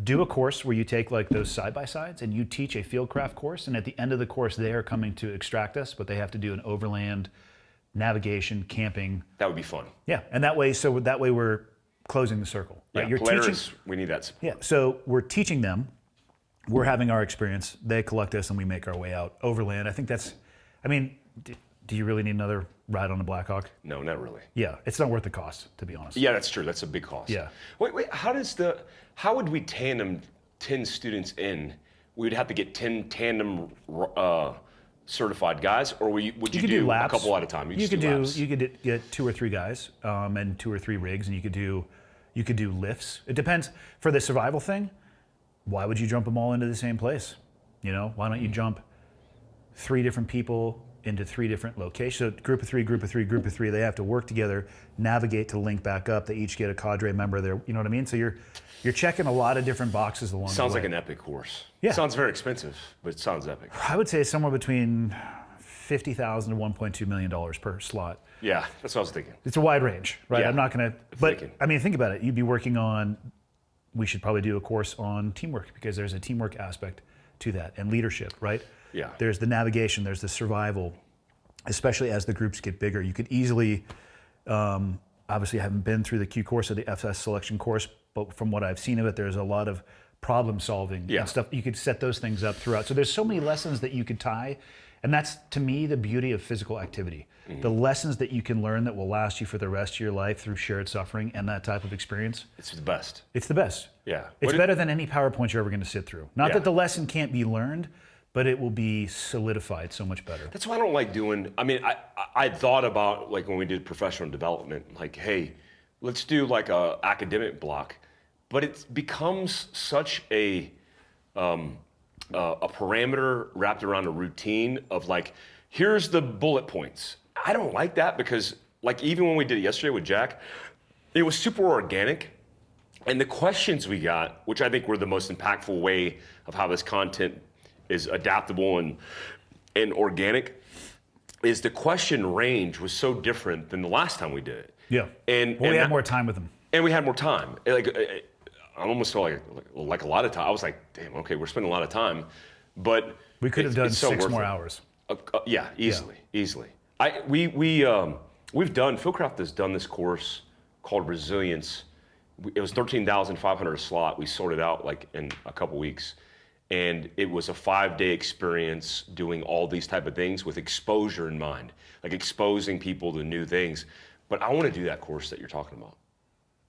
Do a course where you take like those side-by-sides and you teach a FieldCraft course, and at the end of the course, they are coming to extract us, but they have to do an overland navigation, camping. That would be fun. Yeah, and that way we're closing the circle. Right? Yeah, You're Polaris, we need that support. Yeah, so we're teaching them, we're having our experience, they collect us, and we make our way out overland. I think that's, I mean, do you really need another ride on a Black Hawk? No, not really. Yeah, it's not worth the cost, to be honest. Yeah, that's true. That's a big cost. Yeah. Wait, how would we tandem 10 students in? We'd have to get 10 tandem certified guys, or would you do laps. A couple at a time? You could get 2 or 3 guys and 2 or 3 rigs, and you could do lifts. It depends. For the survival thing, why would you jump them all into the same place? You know, why don't you jump 3 different people into 3 different locations? So group of 3, group of 3, group of 3. They have to work together, navigate to link back up. They each get a cadre member there. You know what I mean? So you're checking a lot of different boxes along the way. Sounds like an epic course. Yeah. Sounds very expensive, but it sounds epic. I would say somewhere between $50,000 to $1.2 million per slot. Yeah, that's what I was thinking. It's a wide range, right? Yeah. I'm not going to, but I mean, think about it. You'd be working on, we should probably do a course on teamwork, because there's a teamwork aspect to that, and leadership, right? Yeah. There's the navigation, there's the survival, especially as the groups get bigger. You could easily, obviously I haven't been through the Q course or the FS selection course, but from what I've seen of it, there's a lot of problem solving and stuff. You could set those things up throughout. So there's so many lessons that you could tie. And that's, to me, the beauty of physical activity. Mm-hmm. The lessons that you can learn that will last you for the rest of your life through shared suffering and that type of experience. It's the best. It's the best. Yeah. It's better than any PowerPoint you're ever going to sit through. Not that the lesson can't be learned, but it will be solidified so much better. That's why I don't like doing, I mean, I thought about, like, when we did professional development, like, hey, let's do like a academic block, but it becomes such a parameter wrapped around a routine of like, here's the bullet points. I don't like that, because like even when we did it yesterday with Jack, it was super organic. And the questions we got, which I think were the most impactful way of how this content is adaptable and organic, is the question range was so different than the last time we did it. Yeah. And we had more time with them. And we had more time. Like I almost felt like a lot of time. I was like, damn, okay, we're spending a lot of time, but we could have done so 6 more it. hours. Yeah, easily. FieldCraft has done this course called Resilience. It was $13,500 a slot. We sorted out like in a couple weeks. And it was a 5-day experience doing all these type of things with exposure in mind, like exposing people to new things. But I want to do that course that you're talking about.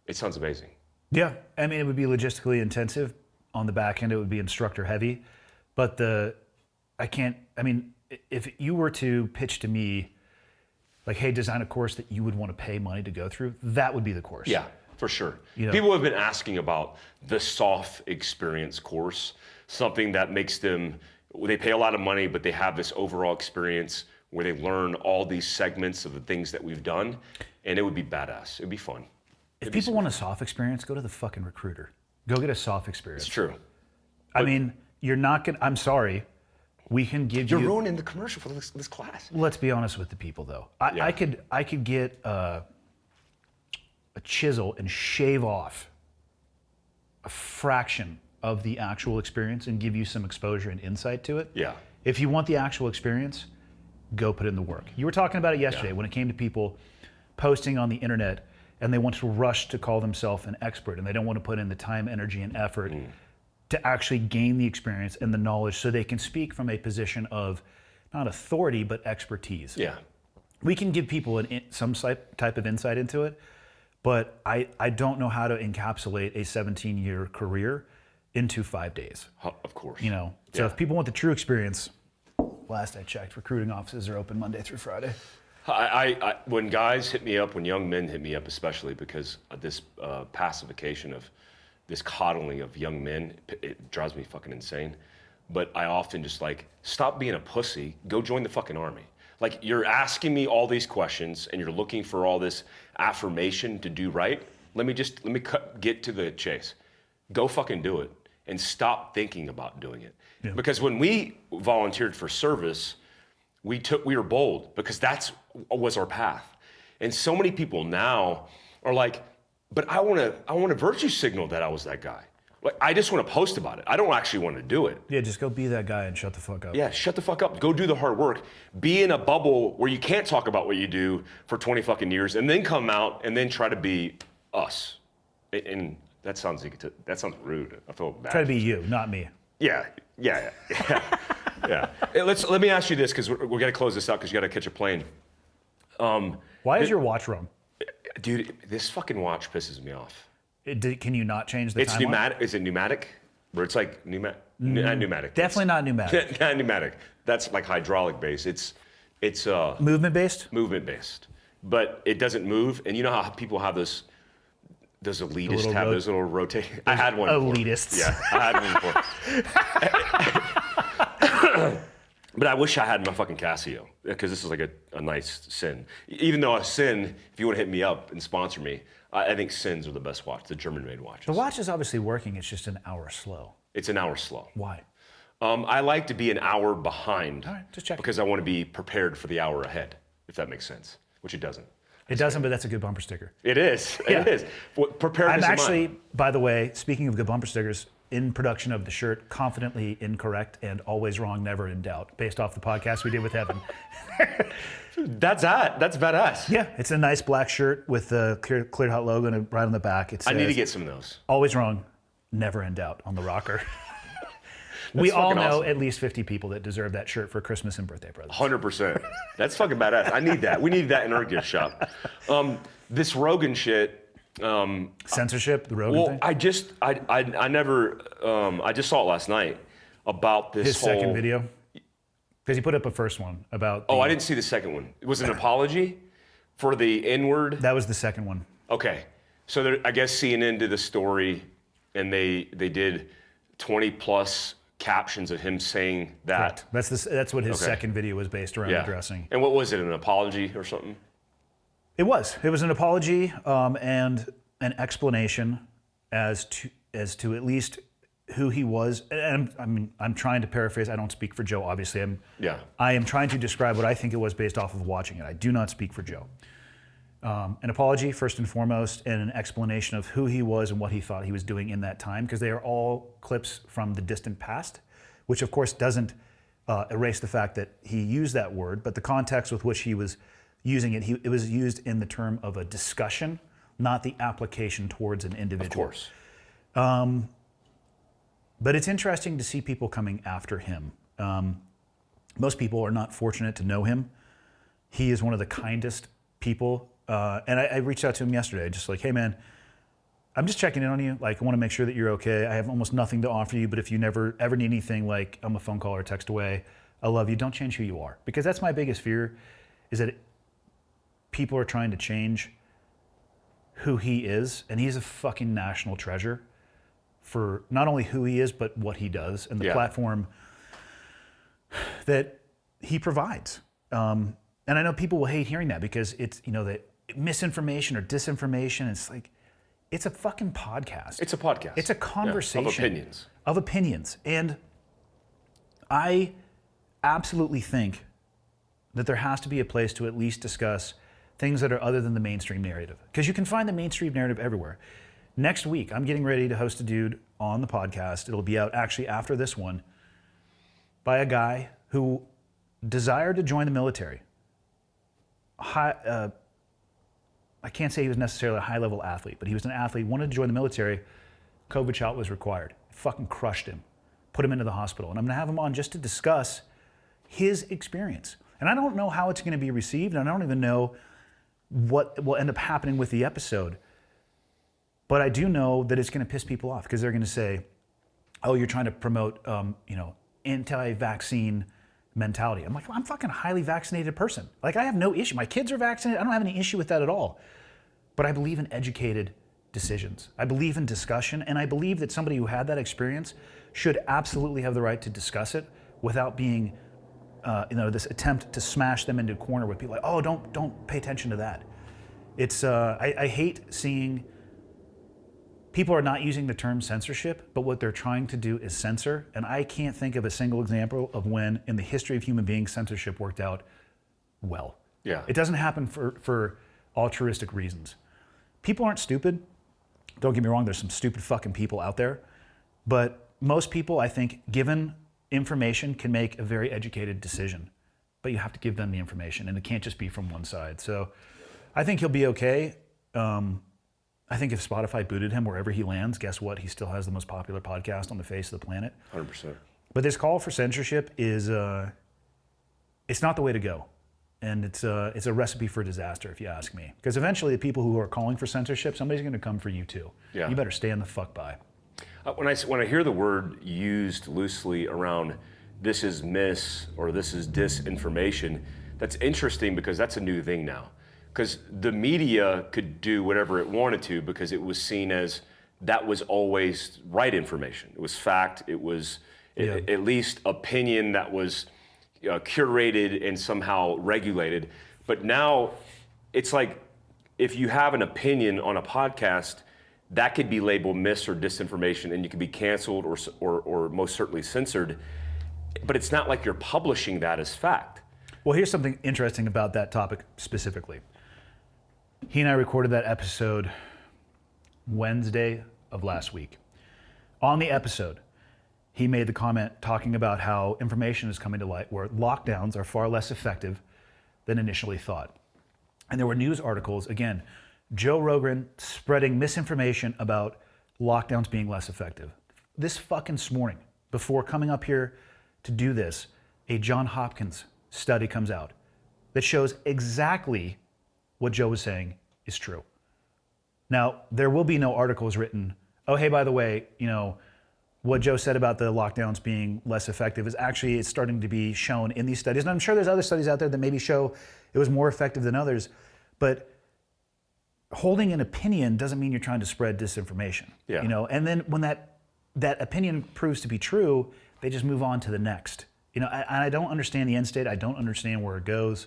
It sounds amazing. Yeah, I mean, it would be logistically intensive. On the back end, it would be instructor heavy. But if you were to pitch to me, like, hey, design a course that you would want to pay money to go through, that would be the course. Yeah, for sure. You know? People have been asking about the soft experience course, something that makes them, they pay a lot of money, but they have this overall experience where they learn all these segments of the things that we've done, and it would be badass. It'd be fun. If people want a soft experience, go to the fucking recruiter. Go get a soft experience. It's true. I mean, you're not going to, I'm sorry, we can give you. You're ruining the commercial for this class. Let's be honest with the people, though. I could get a chisel and shave off a fraction of the actual experience and give you some exposure and insight to it. Yeah. If you want the actual experience, go put in the work. You were talking about it yesterday when it came to people posting on the internet and they want to rush to call themselves an expert and they don't want to put in the time, energy, and effort to actually gain the experience and the knowledge so they can speak from a position of not authority, but expertise. Yeah. We can give people some type of insight into it, but I don't know how to encapsulate a 17-year career into 5 days. Of course. You know, so if people want the true experience, last I checked, recruiting offices are open Monday through Friday. When guys hit me up, when young men hit me up, especially because of this pacification of this coddling of young men, it drives me fucking insane. But I often just like, stop being a pussy, go join the fucking army. Like, you're asking me all these questions and you're looking for all this affirmation to do right. Let me get to the chase. Go fucking do it and stop thinking about doing it. Yeah. Because when we volunteered for service, we were bold because that was our path. And so many people now are like, but I want to virtue signal that I was that guy. Like, I just want to post about it. I don't actually want to do it. Yeah, just go be that guy and shut the fuck up. Yeah, shut the fuck up. Go do the hard work. Be in a bubble where you can't talk about what you do for 20 fucking years and then come out and then try to be us. And that sounds rude. I feel bad. Try to be you, not me. Yeah. Hey, let me ask you this, because we're going to close this out because you got to catch a plane. Why is your watch wrong? Dude, this fucking watch pisses me off. Can you not change the time? It's pneumatic. Is it pneumatic? Where it's like not pneumatic. Definitely not pneumatic. Not pneumatic. That's like hydraulic based. It's movement based. Movement based, but it doesn't move. And you know how people have those elitists have those little rotate. I had one. Elitists. Yeah, I had one before. But I wish I had my fucking Casio, because this is like a nice Sin. Even though a Sin, if you want to hit me up and sponsor me, I think Sins are the best watch, the German-made watches. The watch is obviously working. It's just an hour slow. It's an hour slow. Why? I like to be an hour behind. All right, just check. Because I want to be prepared for the hour ahead, if that makes sense, which it doesn't. It doesn't, but that's a good bumper sticker. It is. Yeah. It is. Preparedness I'm actually, by the way, speaking of good bumper stickers, in production of the shirt, confidently incorrect and always wrong, never in doubt, based off the podcast we did with Evan. That's badass. Yeah, it's a nice black shirt with the clear hot logo and right on the back. It says, I need to get some of those. Always wrong, never in doubt on the rocker. We all know at least 50 people that deserve that shirt for Christmas and birthday presents. 100%. That's fucking badass. I need that. We need that in our gift shop. This Rogan shit. Censorship, the Rogan thing? I just saw it last night about this His second video? Because he put up a first one about... I didn't see the second one. It was an apology for the N-word. That was the second one. Okay. So I guess CNN did the story, and they did 20 plus captions of him saying that. Correct. That's what his second video was based around addressing. And what was it, an apology or something? It was an apology and an explanation as to at least who he was, and I'm trying to paraphrase. I don't speak for Joe, obviously. I am trying to describe what I think it was based off of watching it. I do not speak for Joe. An apology, first and foremost, and an explanation of who he was and what he thought he was doing in that time, because they are all clips from the distant past, which of course doesn't erase the fact that he used that word, but the context with which he was using it, it was used in the term of a discussion, not the application towards an individual. Of course. But it's interesting to see people coming after him. Most people are not fortunate to know him. He is one of the kindest people. And I reached out to him yesterday, just like, hey man, I'm just checking in on you. Like, I want to make sure that you're okay. I have almost nothing to offer you, but if you ever need anything, like, I'm a phone call or text away. I love you. Don't change who you are. Because that's my biggest fear, is that people are trying to change who he is. And he's a fucking national treasure for not only who he is, but what he does and the platform that he provides. And I know people will hate hearing that because it's, that misinformation or disinformation. It's like, it's a fucking podcast. It's a podcast. It's a conversation. Of opinions. Of opinions. And I absolutely think that there has to be a place to at least discuss things that are other than the mainstream narrative. Because you can find the mainstream narrative everywhere. Next week, I'm getting ready to host a dude on the podcast. It'll be out actually after this one by a guy who desired to join the military. I can't say he was necessarily a high-level athlete, but he was an athlete, wanted to join the military. COVID shot was required. It fucking crushed him, put him into the hospital. And I'm going to have him on just to discuss his experience. And I don't know how it's going to be received, and I don't even know what will end up happening with the episode. But I do know that it's going to piss people off because they're going to say, oh, you're trying to promote, anti-vaccine mentality. I'm like, well, I'm a fucking highly vaccinated person. Like, I have no issue. My kids are vaccinated. I don't have any issue with that at all. But I believe in educated decisions. I believe in discussion, and I believe that somebody who had that experience should absolutely have the right to discuss it without being, this attempt to smash them into a corner with people like, oh, don't pay attention to that. It's, I hate seeing people are not using the term censorship, but what they're trying to do is censor. And I can't think of a single example of when in the history of human beings censorship worked out well. Yeah. It doesn't happen for altruistic reasons. People aren't stupid. Don't get me wrong, there's some stupid fucking people out there. But most people, I think, given information, can make a very educated decision. But you have to give them the information, and it can't just be from one side. So I think he'll be okay. I think if Spotify booted him wherever he lands, guess what? He still has the most popular podcast on the face of the planet. 100%. But this call for censorship is, it's not the way to go. And it's a recipe for disaster, if you ask me. Because eventually the people who are calling for censorship, somebody's going to come for you too. Yeah. You better stand the fuck by. When I hear the word used loosely around this is mis or this is disinformation, that's interesting because that's a new thing now. Because the media could do whatever it wanted to because it was seen as that was always right information. It was fact. It was at least opinion that was curated and somehow regulated. But now it's like if you have an opinion on a podcast, that could be labeled mis or disinformation and you could be canceled or most certainly censored. But it's not like you're publishing that as fact. Well, here's something interesting about that topic specifically. He and I recorded that episode Wednesday of last week. On the episode, he made the comment talking about how information is coming to light where lockdowns are far less effective than initially thought. And there were news articles, again, Joe Rogan spreading misinformation about lockdowns being less effective. This fucking morning, before coming up here to do this, a Johns Hopkins study comes out that shows exactly what Joe was saying is true. Now, there will be no articles written, oh, hey, by the way, what Joe said about the lockdowns being less effective is actually, it's starting to be shown in these studies. And I'm sure there's other studies out there that maybe show it was more effective than others. But holding an opinion doesn't mean you're trying to spread disinformation. Yeah. And then when that opinion proves to be true, they just move on to the next. I don't understand the end state. I don't understand where it goes.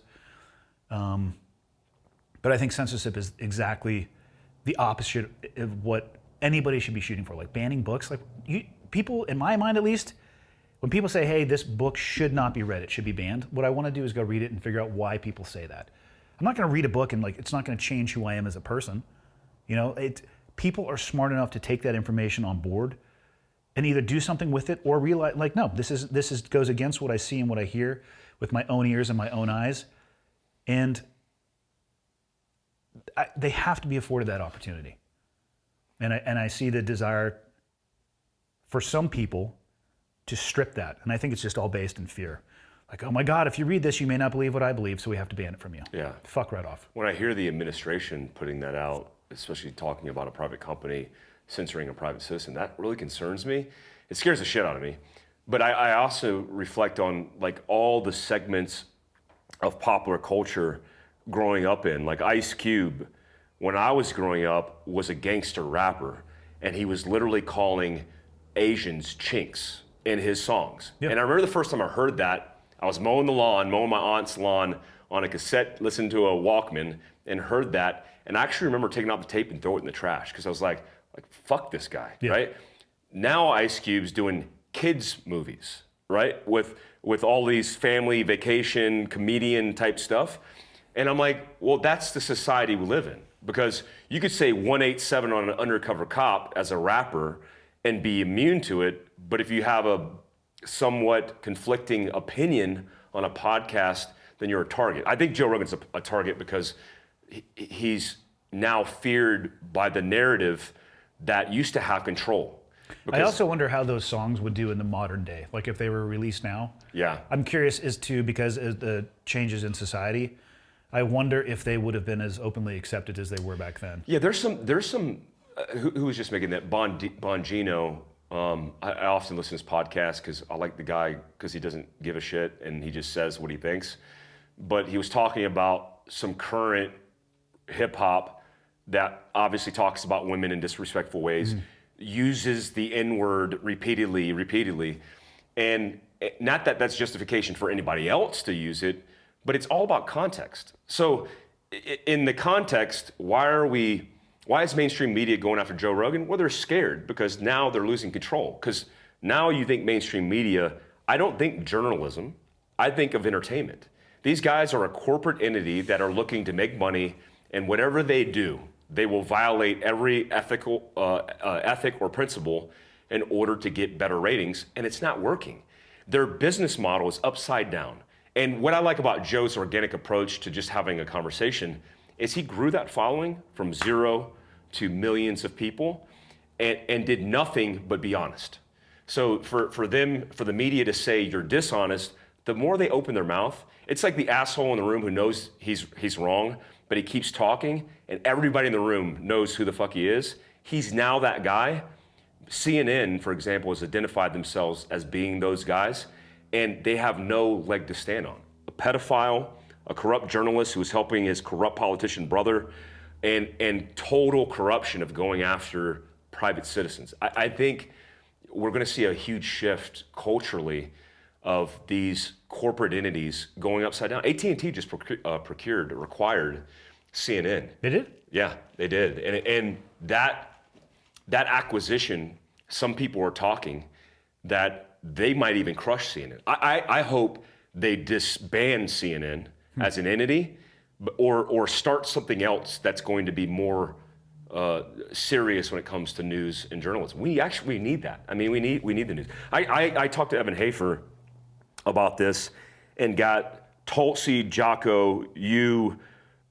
But I think censorship is exactly the opposite of what anybody should be shooting for. Like banning books, like people, in my mind at least, when people say, hey, this book should not be read, it should be banned, what I want to do is go read it and figure out why people say that. I'm not going to read a book and like it's not going to change who I am as a person. You know, people are smart enough to take that information on board and either do something with it or realize, like, no, this goes against what I see and what I hear with my own ears and my own eyes. And they have to be afforded that opportunity. And I see the desire for some people to strip that. And I think it's just all based in fear. Like, oh my God, if you read this, you may not believe what I believe, so we have to ban it from you. Yeah. Fuck right off. When I hear the administration putting that out, especially talking about a private company censoring a private citizen, that really concerns me. It scares the shit out of me. But I also reflect on like all the segments of popular culture growing up in. Like Ice Cube, when I was growing up, was a gangster rapper, and he was literally calling Asians chinks in his songs. Yep. And I remember the first time I heard that, I was mowing my aunt's lawn on a cassette, listening to a Walkman, and heard that. And I actually remember taking out the tape and throwing it in the trash because I was like, fuck this guy, yeah. Right? Now Ice Cube's doing kids movies, right? With all these family vacation, comedian type stuff. And I'm like, well, that's the society we live in. Because you could say 187 on an undercover cop as a rapper and be immune to it, but if you have a somewhat conflicting opinion on a podcast, then you're a target. I think Joe Rogan's a target because he's now feared by the narrative that used to have control. I also wonder how those songs would do in the modern day, like if they were released now. Yeah. I'm curious as to, because of the changes in society, I wonder if they would have been as openly accepted as they were back then. Yeah, there's some who was just making that, Bongino. I often listen to his podcast because I like the guy because he doesn't give a shit and he just says what he thinks. But he was talking about some current hip hop that obviously talks about women in disrespectful ways, uses the N-word repeatedly. And not that that's justification for anybody else to use it, but it's all about context. So in the context, why is mainstream media going after Joe Rogan? Well, they're scared because now they're losing control. Because now you think mainstream media, I don't think journalism, I think of entertainment. These guys are a corporate entity that are looking to make money, and whatever they do, they will violate every ethic or principle in order to get better ratings, and it's not working. Their business model is upside down. And what I like about Joe's organic approach to just having a conversation is he grew that following from 0 to millions of people and did nothing but be honest. So for the media to say you're dishonest, the more they open their mouth, it's like the asshole in the room who knows he's wrong, but he keeps talking, and everybody in the room knows who the fuck he is. He's now that guy. CNN, for example, has identified themselves as being those guys, and they have no leg to stand on. A pedophile, a corrupt journalist who is helping his corrupt politician brother, and total corruption of going after private citizens. I think we're gonna see a huge shift culturally of these corporate entities going upside down. AT&T just required CNN. They did? Yeah, they did. And that acquisition, some people are talking that they might even crush CNN. I hope they disband CNN as an entity, or start something else that's going to be more serious when it comes to news and journalism. We need that. I mean, we need the news. I talked to Evan Hafer about this and got Tulsi, Jocko, you,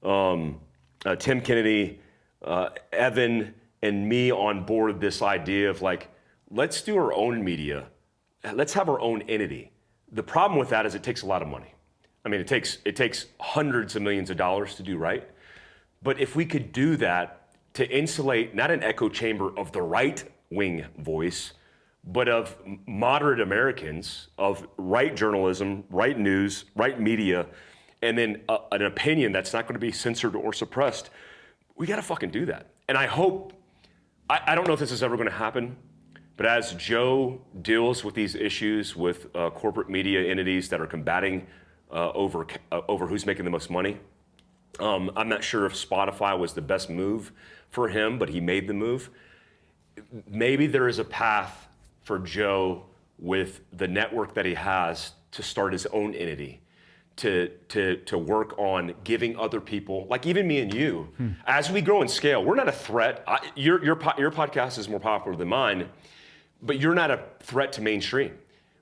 Tim Kennedy, Evan, and me on board this idea of like, let's do our own media. Let's have our own entity. The problem with that is it takes a lot of money. I mean, it takes hundreds of millions of dollars to do right. But if we could do that to insulate not an echo chamber of the right-wing voice, but of moderate Americans, of right journalism, right news, right media, and then an opinion that's not going to be censored or suppressed, we got to fucking do that. And I hope, I don't know if this is ever going to happen, but as Joe deals with these issues with corporate media entities that are combating over who's making the most money, I'm not sure if Spotify was the best move for him, but he made the move. Maybe there is a path for Joe with the network that he has to start his own entity, to work on giving other people, like even me and you, as we grow and scale, we're not a threat. Your podcast is more popular than mine, but you're not a threat to mainstream.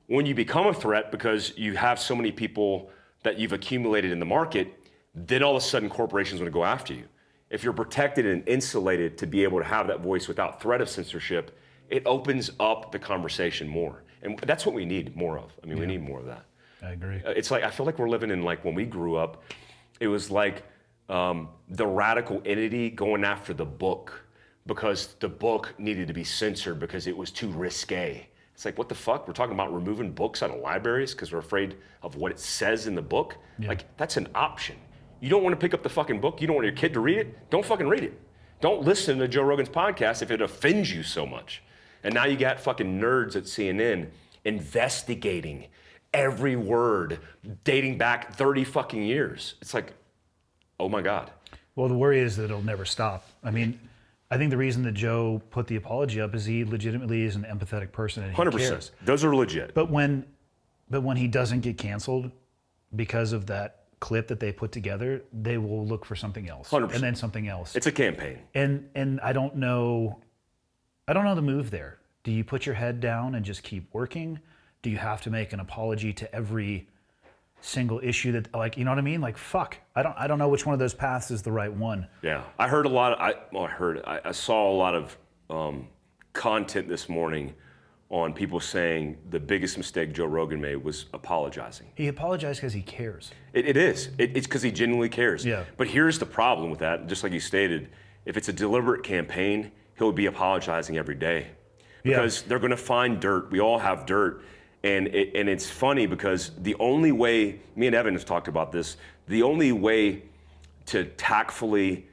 When you become a threat because you have so many people that you've accumulated in the market, then all of a sudden corporations want to go after you. If you're protected and insulated to be able to have that voice without threat of censorship, it opens up the conversation more. And that's what we need more of. I mean, we need more of that. I agree. It's like, I feel like we're living in like when we grew up, it was like the radical entity going after the book because the book needed to be censored because it was too risque. It's like, what the fuck? We're talking about removing books out of libraries because we're afraid of what it says in the book? Yeah. Like, that's an option. You don't want to pick up the fucking book, you don't want your kid to read it, don't fucking read it. Don't listen to Joe Rogan's podcast if it offends you so much. And now you got fucking nerds at CNN investigating every word dating back 30 fucking years. It's like, oh my God. Well, the worry is that it'll never stop. I mean, I think the reason that Joe put the apology up is he legitimately is an empathetic person and he 100%. cares. Those are legit. But when he doesn't get canceled because of that clip that they put together, they will look for something else. 100%. And then something else. It's a campaign. And I don't know the move there. Do you put your head down and just keep working? Do you have to make an apology to every single issue that, like, you know what I mean? Like, fuck. I don't know which one of those paths is the right one. Yeah. I heard a lot I saw a lot of content this morning on people saying the biggest mistake Joe Rogan made was apologizing. He apologized because he cares. It is. It's because he genuinely cares. Yeah. But here's the problem with that. Just like you stated, if it's a deliberate campaign, he'll be apologizing every day. Because they're going to find dirt. We all have dirt. And it's funny because the only way, me and Evan have talked about this, the only way to tactfully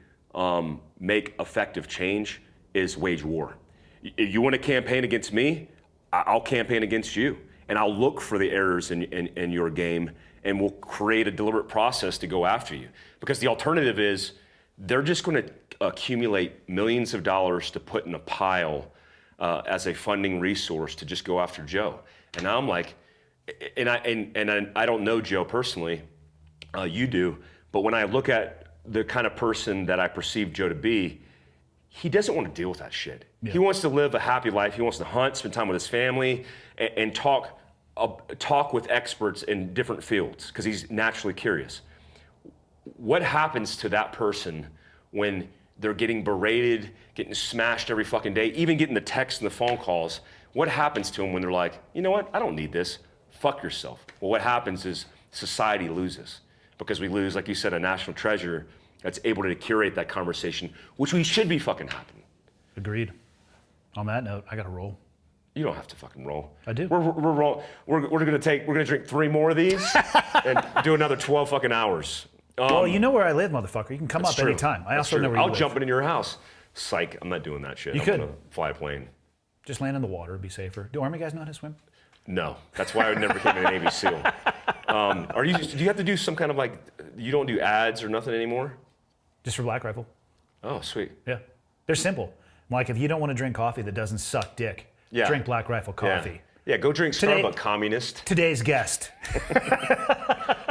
make effective change is wage war. If you want to campaign against me, I'll campaign against you. And I'll look for the errors in your game and we'll create a deliberate process to go after you. Because the alternative is they're just going to accumulate millions of dollars to put in a pile as a funding resource to just go after Joe. And I'm like, and I don't know Joe personally, you do, but when I look at the kind of person that I perceive Joe to be, he doesn't want to deal with that shit. Yeah. He wants to live a happy life. He wants to hunt, spend time with his family, and talk with experts in different fields because he's naturally curious. What happens to that person when they're getting berated, getting smashed every fucking day, even getting the texts and the phone calls? What happens to them when they're like, you know what, I don't need this, fuck yourself? Well, what happens is society loses because we lose, like you said, a national treasure that's able to curate that conversation, which we should be fucking having. Agreed. On that note, I gotta roll. You don't have to fucking roll. I do. We're gonna drink 3 more of these and do another 12 fucking hours. Well, you know where I live, motherfucker. You can come up anytime. I also know where you live. I'll jump in your house. Psych, I'm not doing that shit. You I'm could. gonna fly a plane. Just land in the water, be safer. Do Army guys know how to swim? No, that's why I never became a Navy SEAL. Do you have to do some kind of like, you don't do ads or nothing anymore? Just for Black Rifle. Oh, sweet. Yeah. They're simple. Like, if you don't want to drink coffee that doesn't suck dick, drink Black Rifle coffee. Yeah, go drink Starbucks, communist. Today's guest.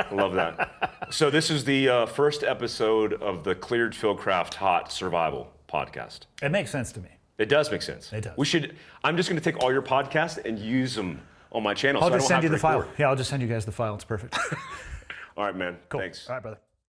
Love that. So this is the first episode of the Cleared FieldCraft Hot Survival podcast. It makes sense to me. It does make sense. It does. I'm just going to take all your podcasts and use them on my channel. I'll just send you the file. Yeah, I'll just send you guys the file. It's perfect. All right, man. Cool. Thanks. All right, brother.